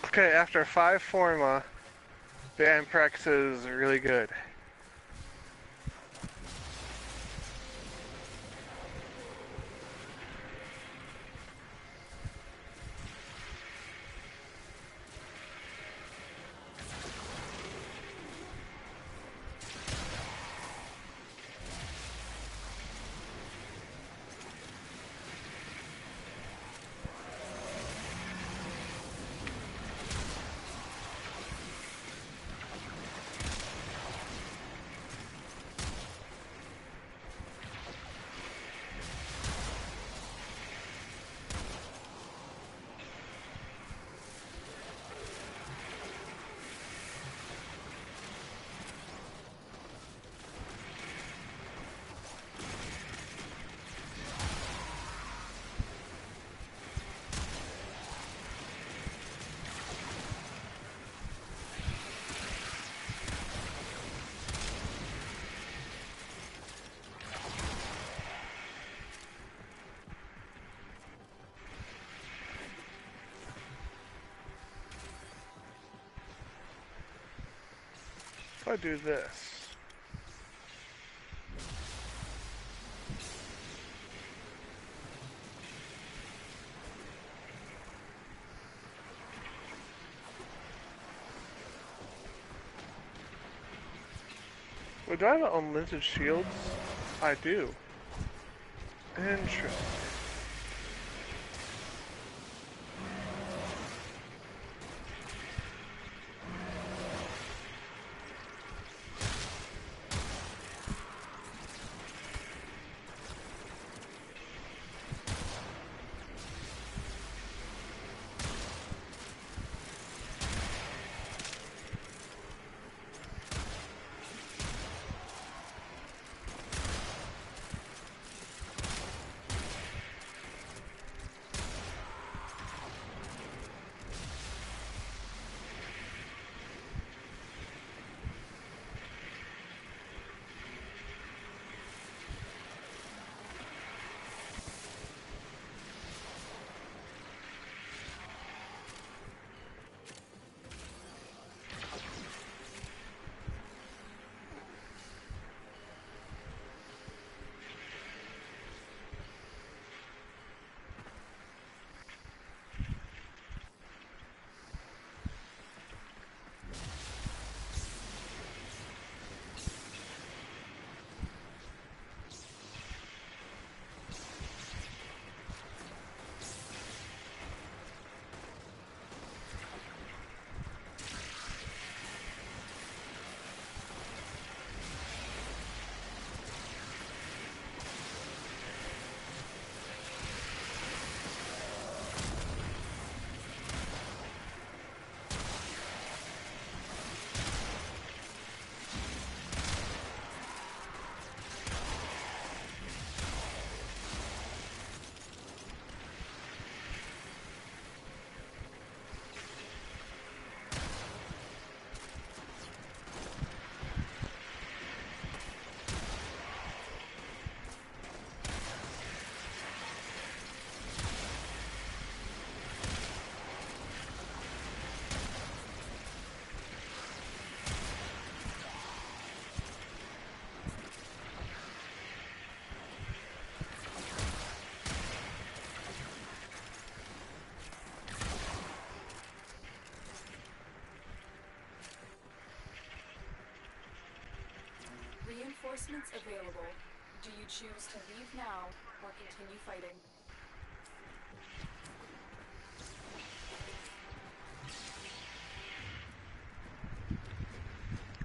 S3: Okay, after 5 Forma, the Amprex is really good. if I do this? Wait, do I have unlimited shields? I do. Interesting.
S1: Reinforcements available. Do you choose to leave now or continue fighting?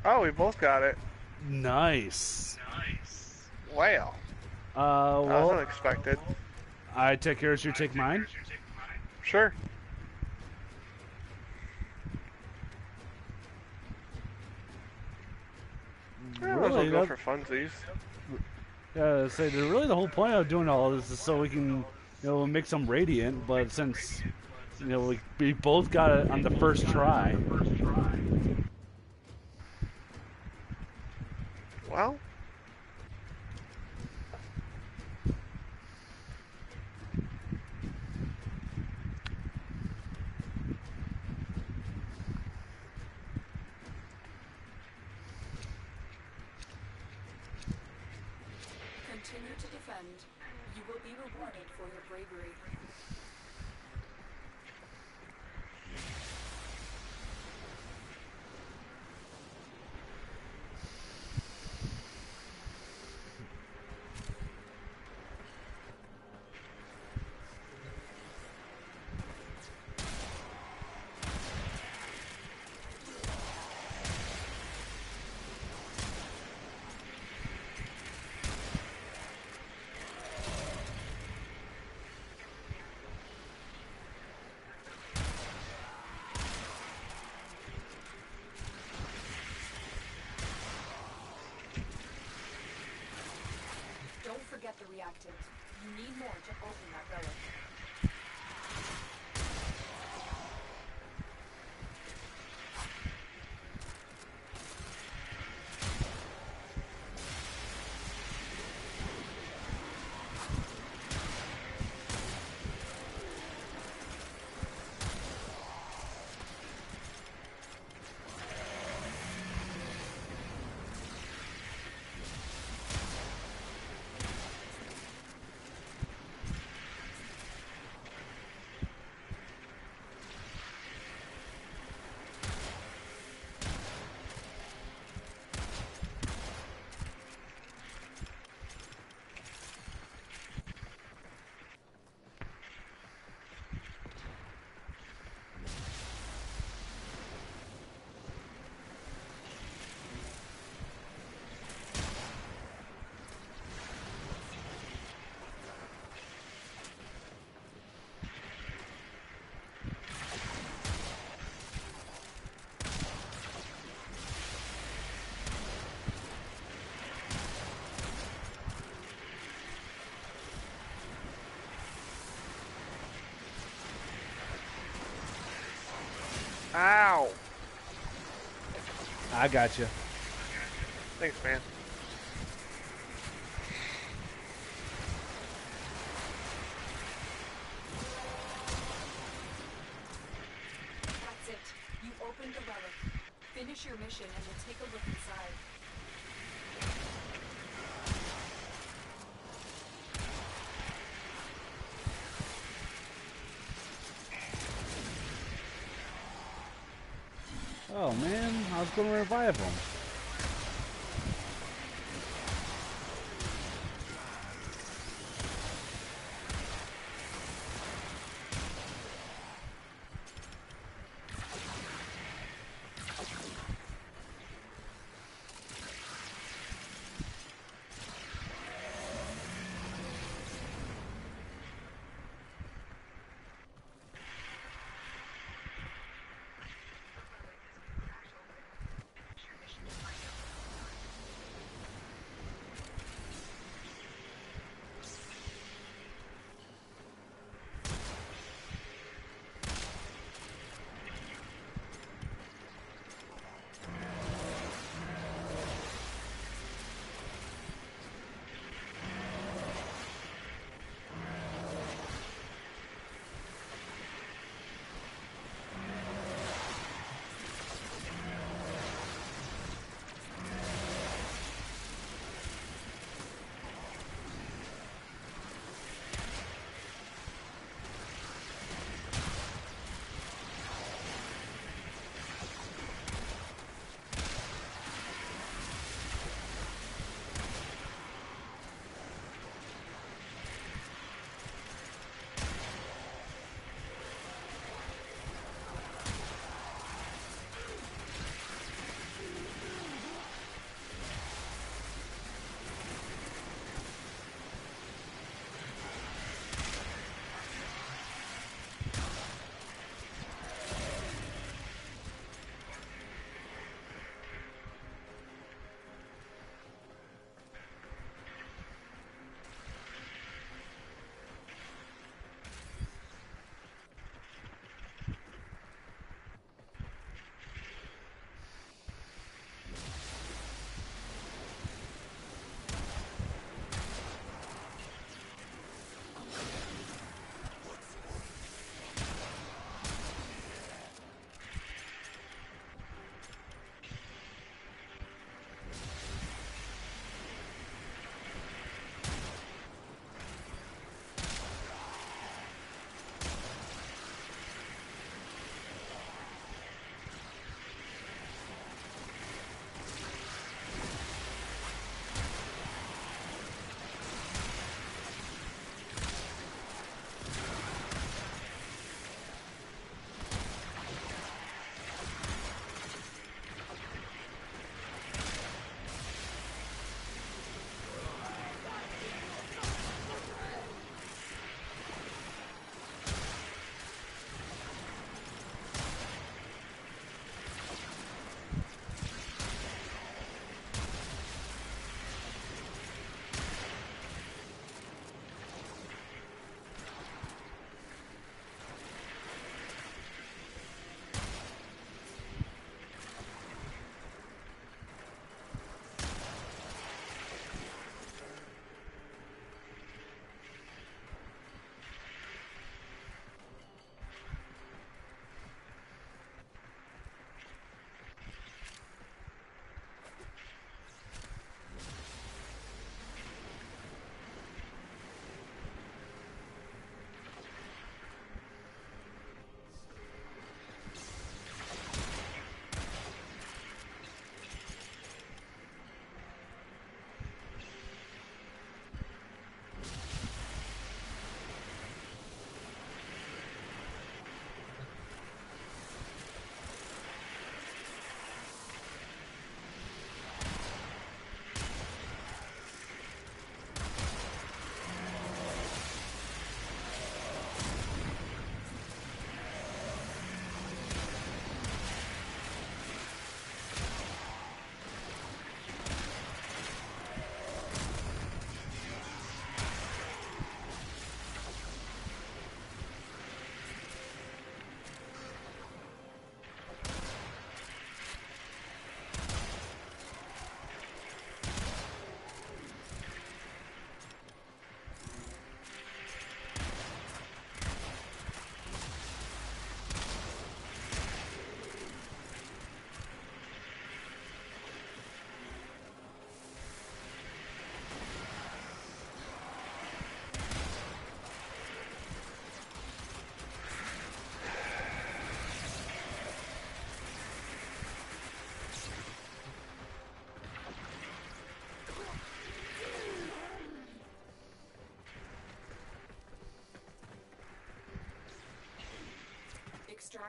S3: Oh, we both got it.
S2: Nice.
S3: Wow. That was
S2: Well,
S3: unexpected.
S2: I take yours, you take mine.
S3: Sure. Yeah, might as well
S2: Really,
S3: go for funsies.
S2: say really the whole point of doing all this is so we can, make some radiant. But since, we both got it on the first try.
S3: Well,
S1: Continue to defend. You will be rewarded for your bravery. Don't forget the reactant. You need more to open that relic.
S3: Ow!
S2: I got you.
S3: Thanks, man.
S1: That's it. You opened the relic. Finish your mission and we'll take a look inside.
S2: Oh man, I was going to revive him.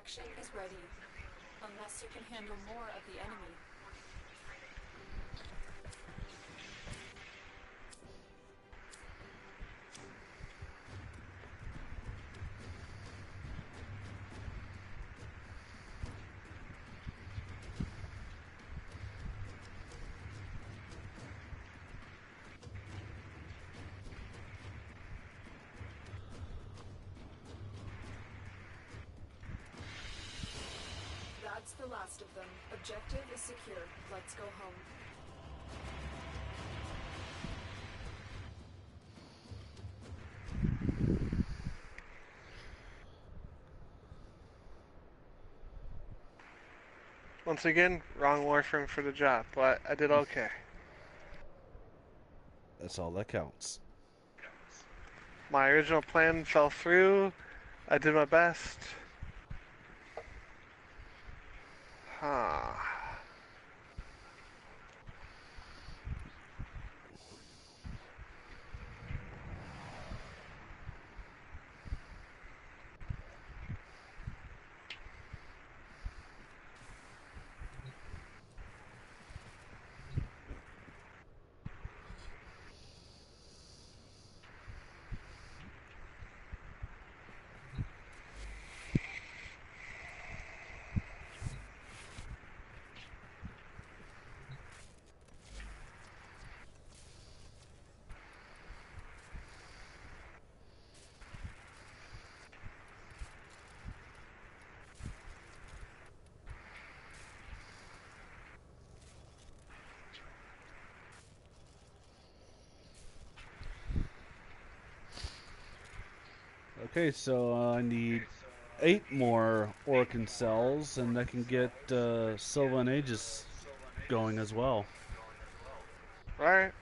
S1: Extraction is ready, unless you can handle more of the enemy. That's the last of them. Objective is secure. Let's go home.
S3: Once again, wrong Warframe for the job, but I did okay.
S2: That's all that counts.
S3: My original plan fell through. I did my best. Huh.
S2: Okay, so I need 8 more Orkin cells, and I can get Sylvan Aegis going as well.
S3: Alright.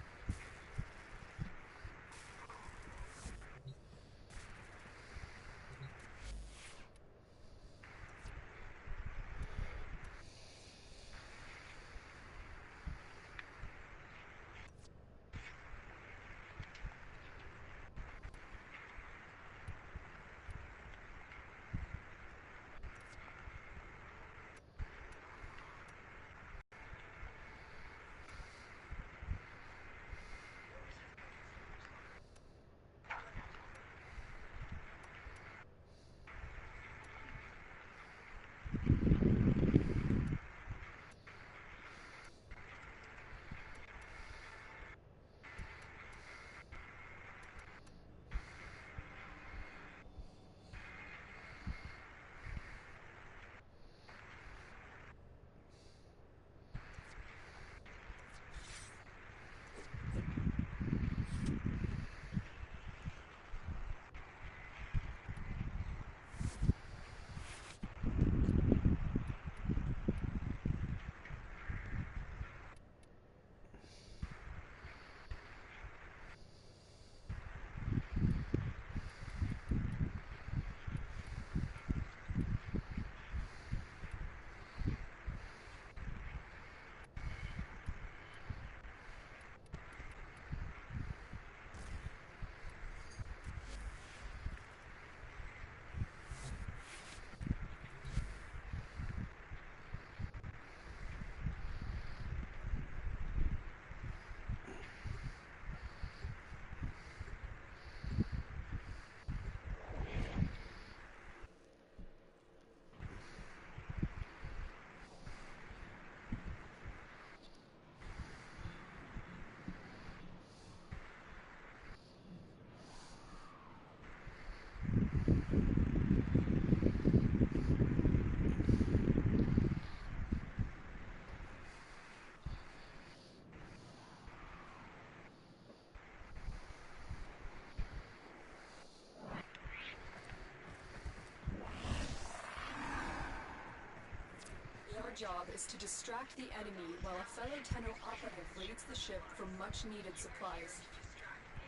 S1: Your job is to distract the enemy while a fellow Tenno operative raids the ship for much-needed supplies.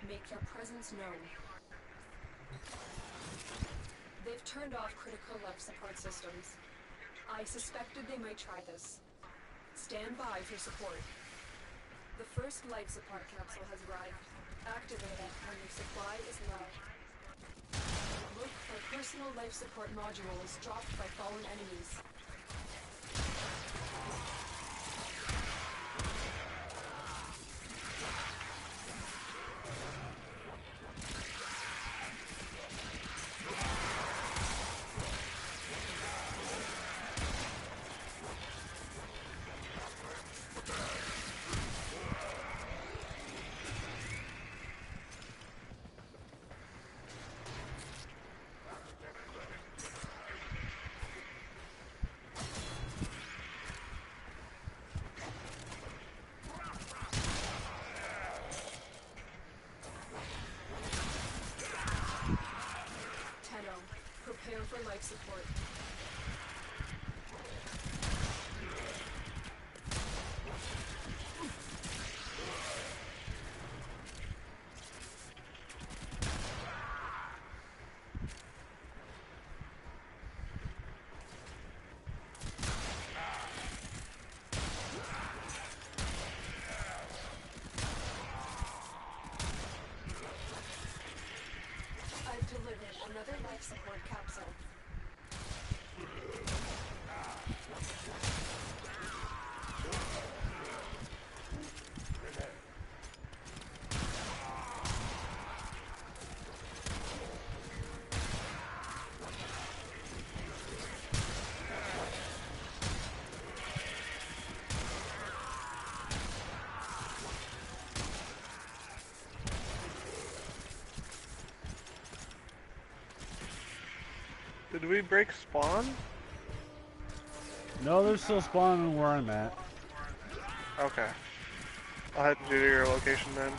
S1: Make your presence known. They've turned off critical life support systems. I suspected they might try this. Stand by for support. The first life support capsule has arrived. Activate it when your supply is low. Look for personal personal life support module is dropped by fallen enemies. Prepare for life support. I've delivered another life support capsule.
S3: Did we break spawn?
S2: No, they're still spawning where I'm at.
S3: Okay. I'll head to your location then.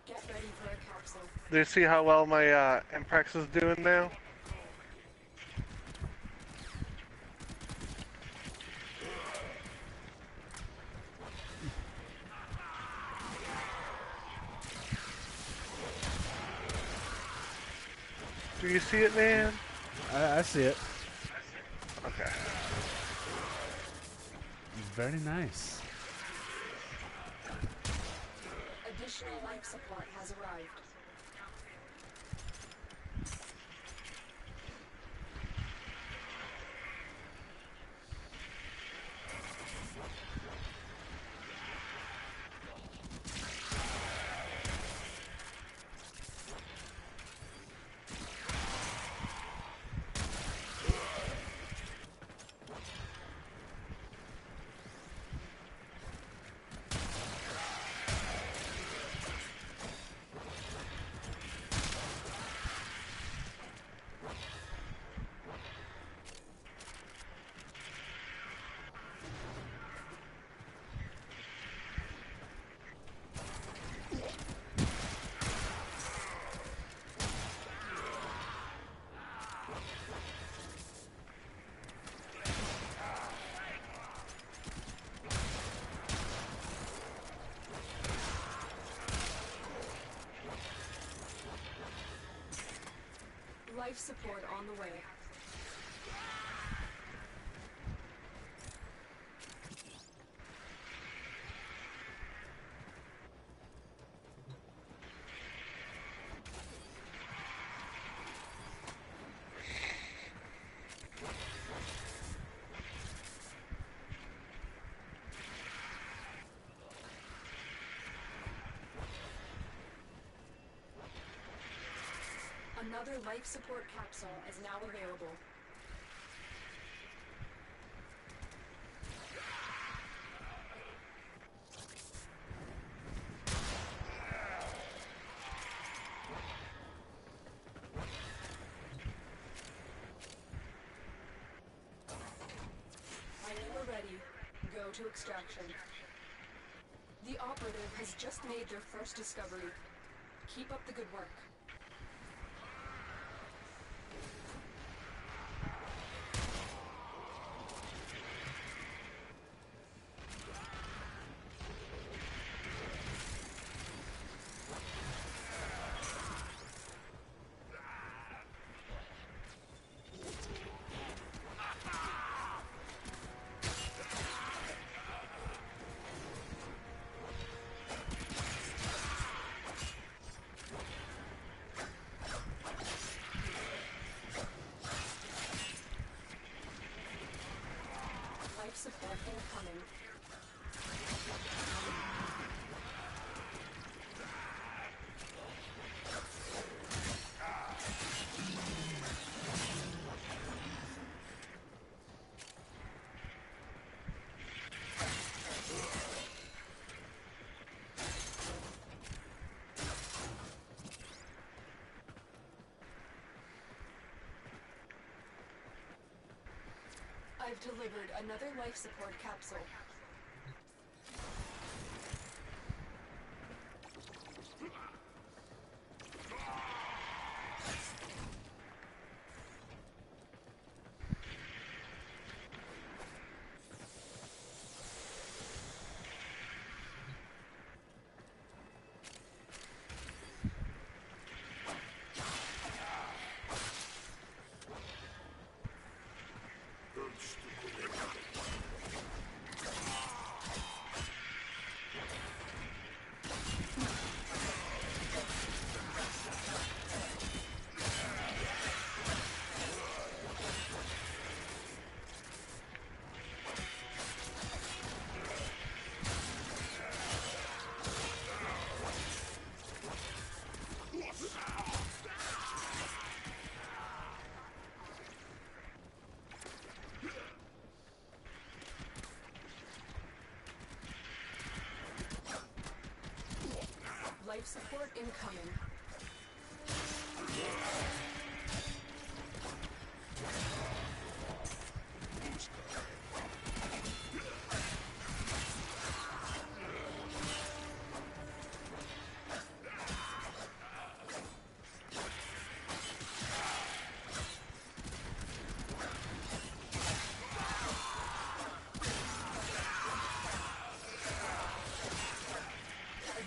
S1: Get ready for a capsule.
S3: Do you see how well my Imprex is doing now? Do you see it, man?
S2: I see it.
S3: Okay.
S2: Very nice.
S1: Additional life support has arrived. Life support on the way. Another life support capsule is now available. When you are ready, go to extraction. The operative has just made their first discovery. Keep up the good work. have delivered another life support capsule. Life support incoming.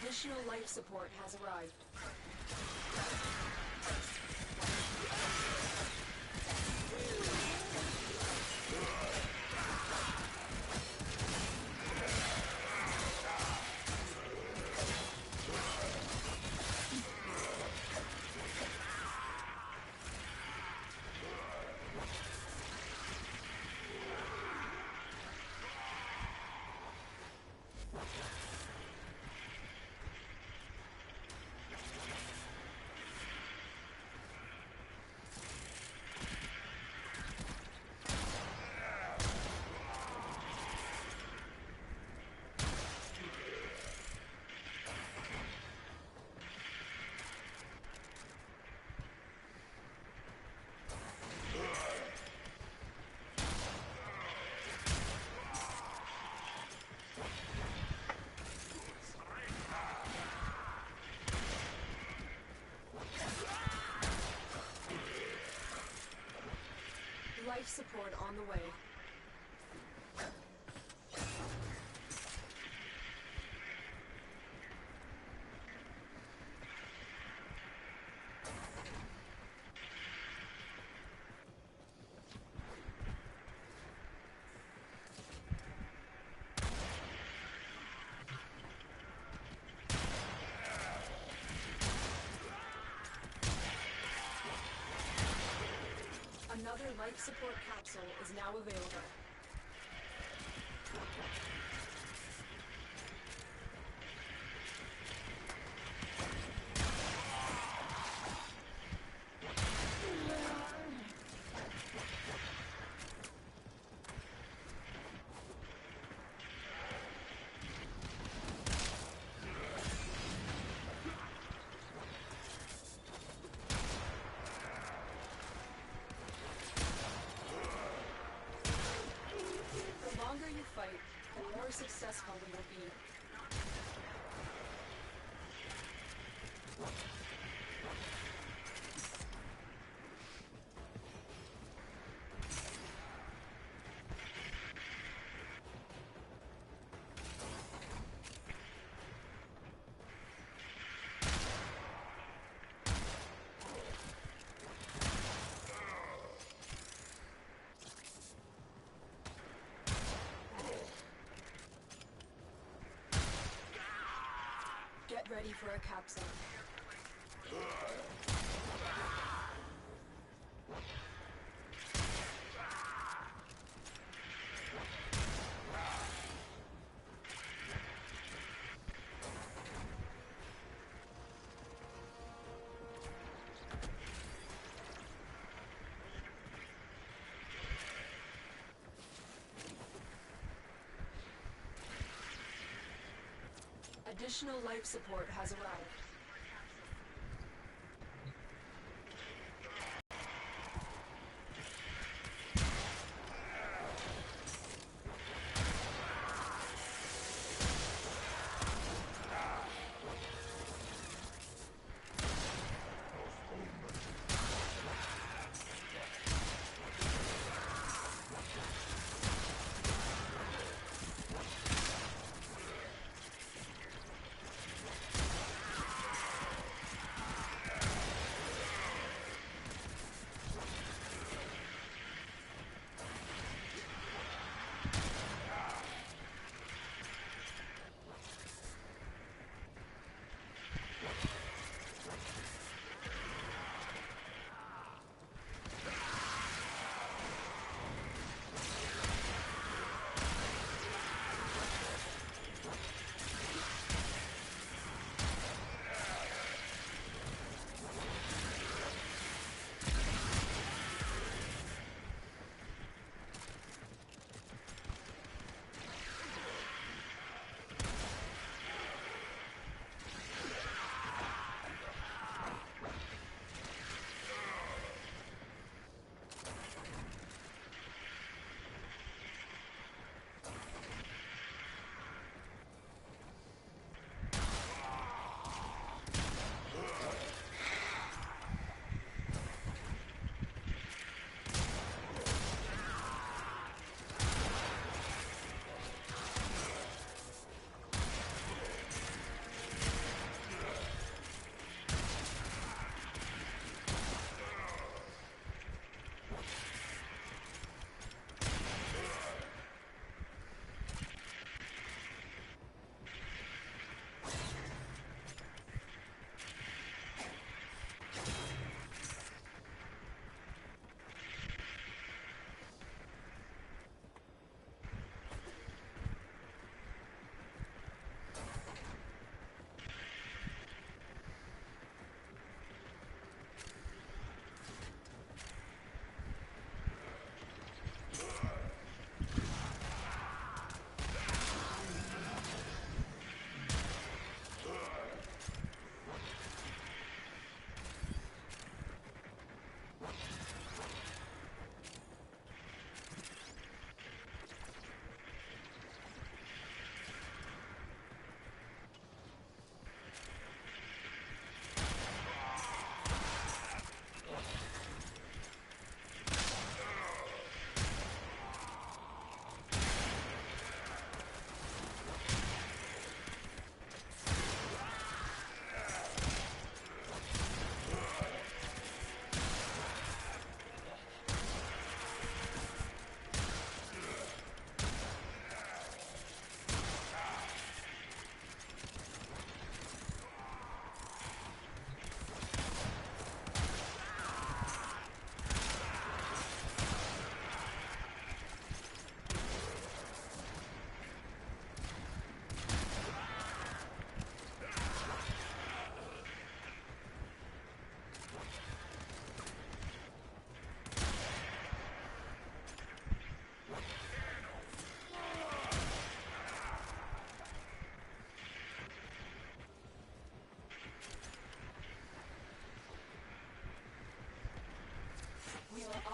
S1: Additional life support has arrived. Life support on the way. Another life support capsule is now available. The longer you fight, the more successful we will be. Get ready for a capsule. Additional life support has arrived.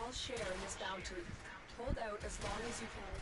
S1: small share in this bounty. Hold out as long as you can.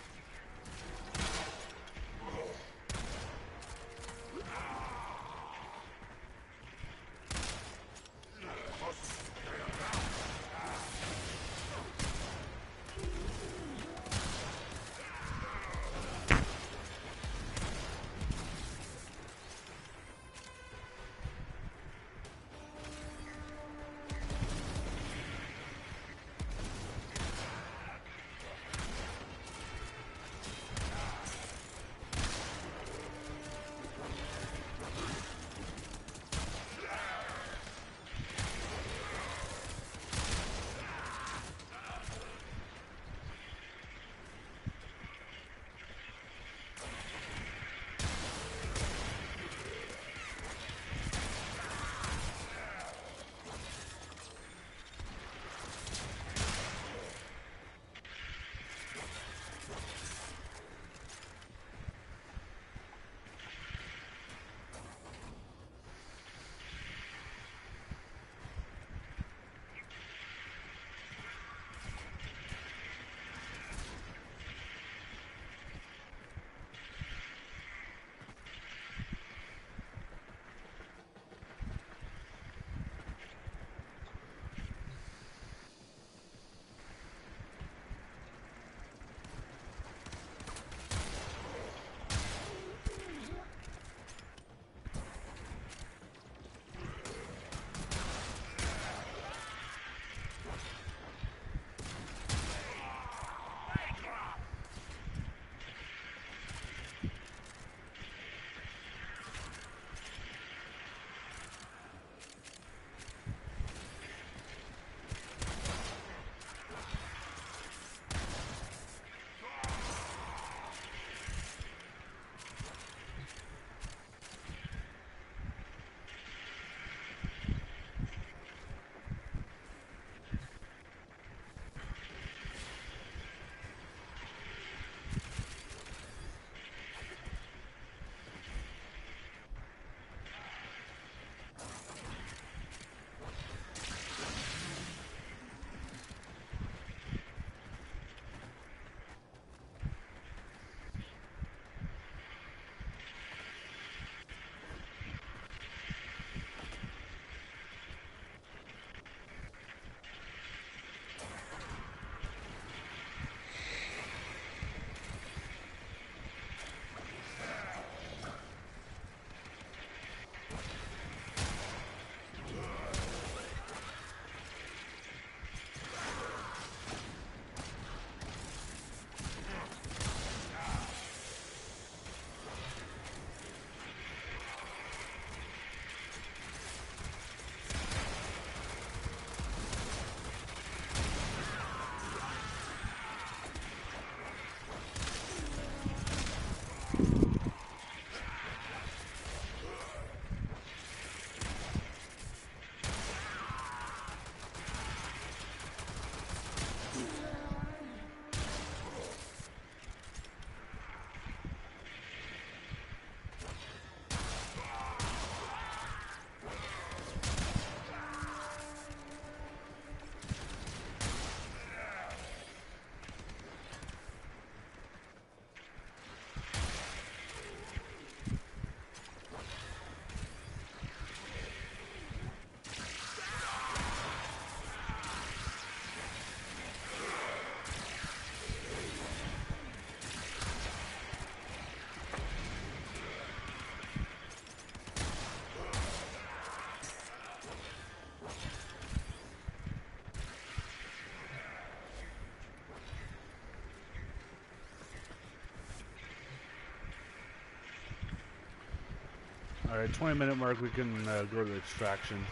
S2: Alright, 20-minute mark, we can go to extraction.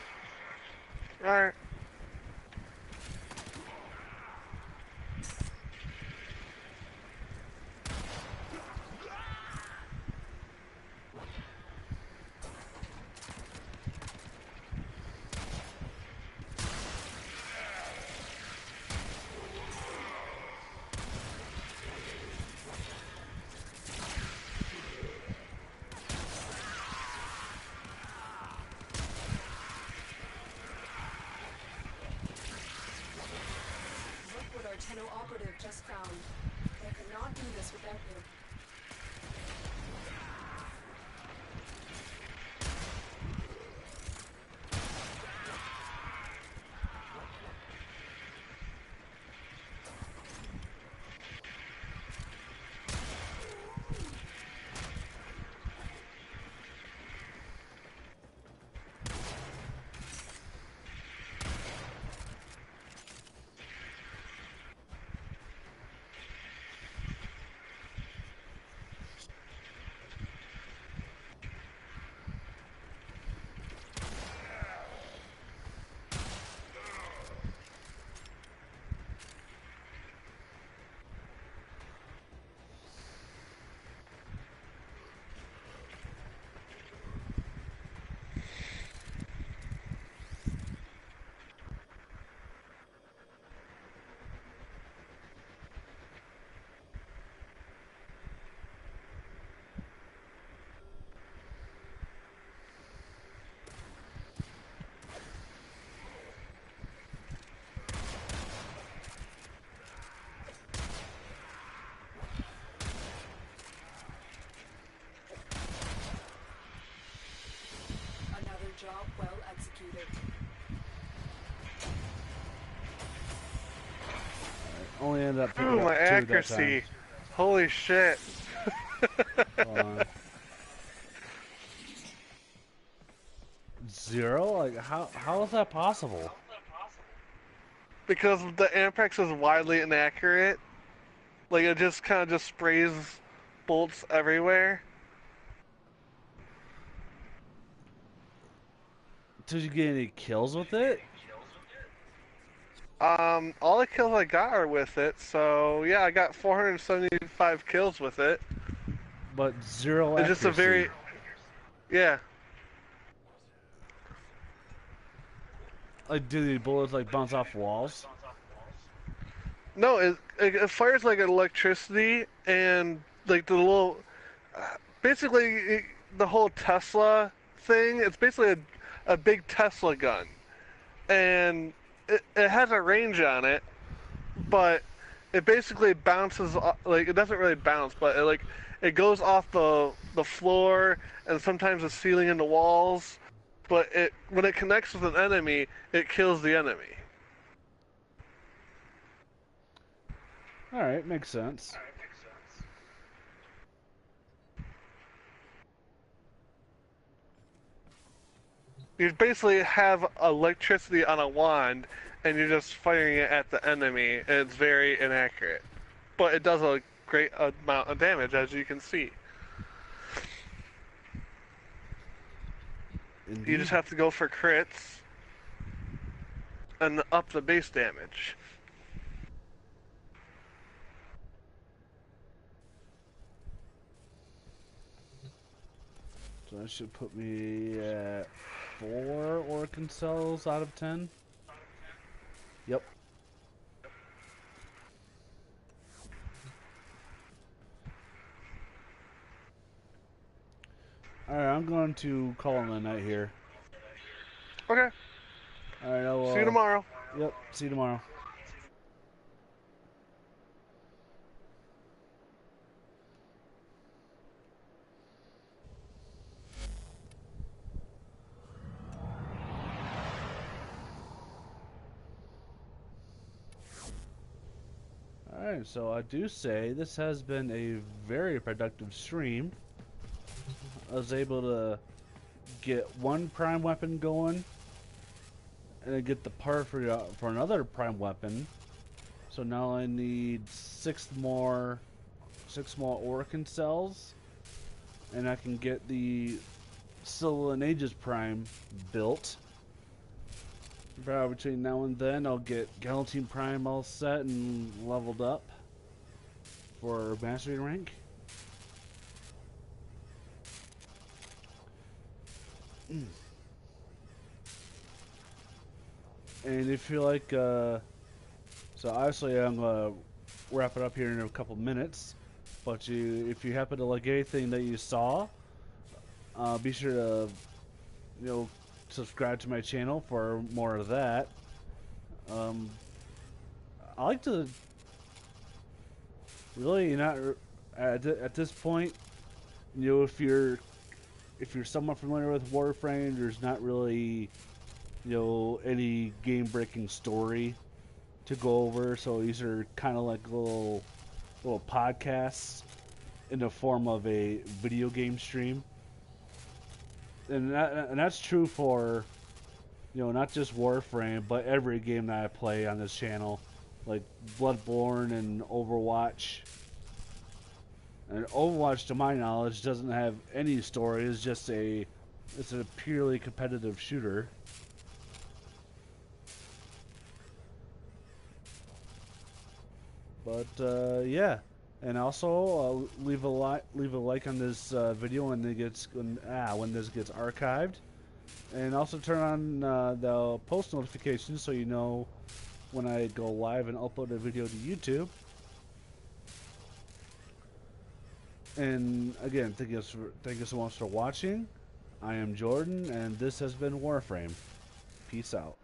S3: Alright.
S1: do this without you. Another job well executed.
S2: Only ended up picking
S3: Ooh,
S2: up
S3: my
S2: 2 that time.
S3: accuracy. Holy shit.
S2: Hold on. 0? Like, how is that possible?
S3: Because the Ampex is widely inaccurate. Like, it just kind of just sprays bolts everywhere.
S2: Did you get any kills with it?
S3: All the kills I got are with it, so yeah, I got 475 kills with it.
S2: But 0
S3: It's
S2: accuracy.
S3: just a very... Yeah.
S2: Like, do the bullets, like, bounce off walls?
S3: No, it fires like electricity and like the little... basically, the whole Tesla thing, it's basically a big Tesla gun. And it has a range on it, but it basically bounces, like, it doesn't really bounce, but it goes off the floor and sometimes the ceiling and the walls, but when it connects with an enemy, it kills the enemy.
S2: Alright, makes sense.
S3: You basically have electricity on a wand, and you're just firing it at the enemy, and it's very inaccurate. But it does a great amount of damage, as you can see.
S2: Indeed.
S3: You just have to go for crits and up the base damage.
S2: So that should put me at 4 Orkin cells out of 10. Yep. Alright, I'm going to call in the night here.
S3: Okay.
S2: Alright, I will...
S3: See you tomorrow.
S2: Yep, see you tomorrow. Alright, so I do say this has been a very productive stream. I was able to get 1 prime weapon going, and then get the part for another prime weapon. So now I need 6 more Orkin cells, and I can get the Silver and Aegis Prime built. Probably between now and then, I'll get Galatine Prime all set and leveled up for Mastery rank. And if you like, so obviously I'm gonna wrap it up here in a couple minutes. But if you happen to like anything that you saw, be sure to, subscribe to my channel for more of that. I like to Really, you're not at this point. You know, if you're somewhat familiar with Warframe, there's not really, you know, any game-breaking story to go over. So these are kind of like little podcasts in the form of a video game stream, and that's true for, you know, not just Warframe, but every game that I play on this channel, like Bloodborne and Overwatch. And Overwatch, to my knowledge, doesn't have any story. It's a purely competitive shooter. But yeah, and also leave a like on this video when this gets archived, and also turn on the post notifications so you know when I go live and upload a video to YouTube. And again, thank you so much for watching. I am Jordan, and this has been Warframe. Peace out.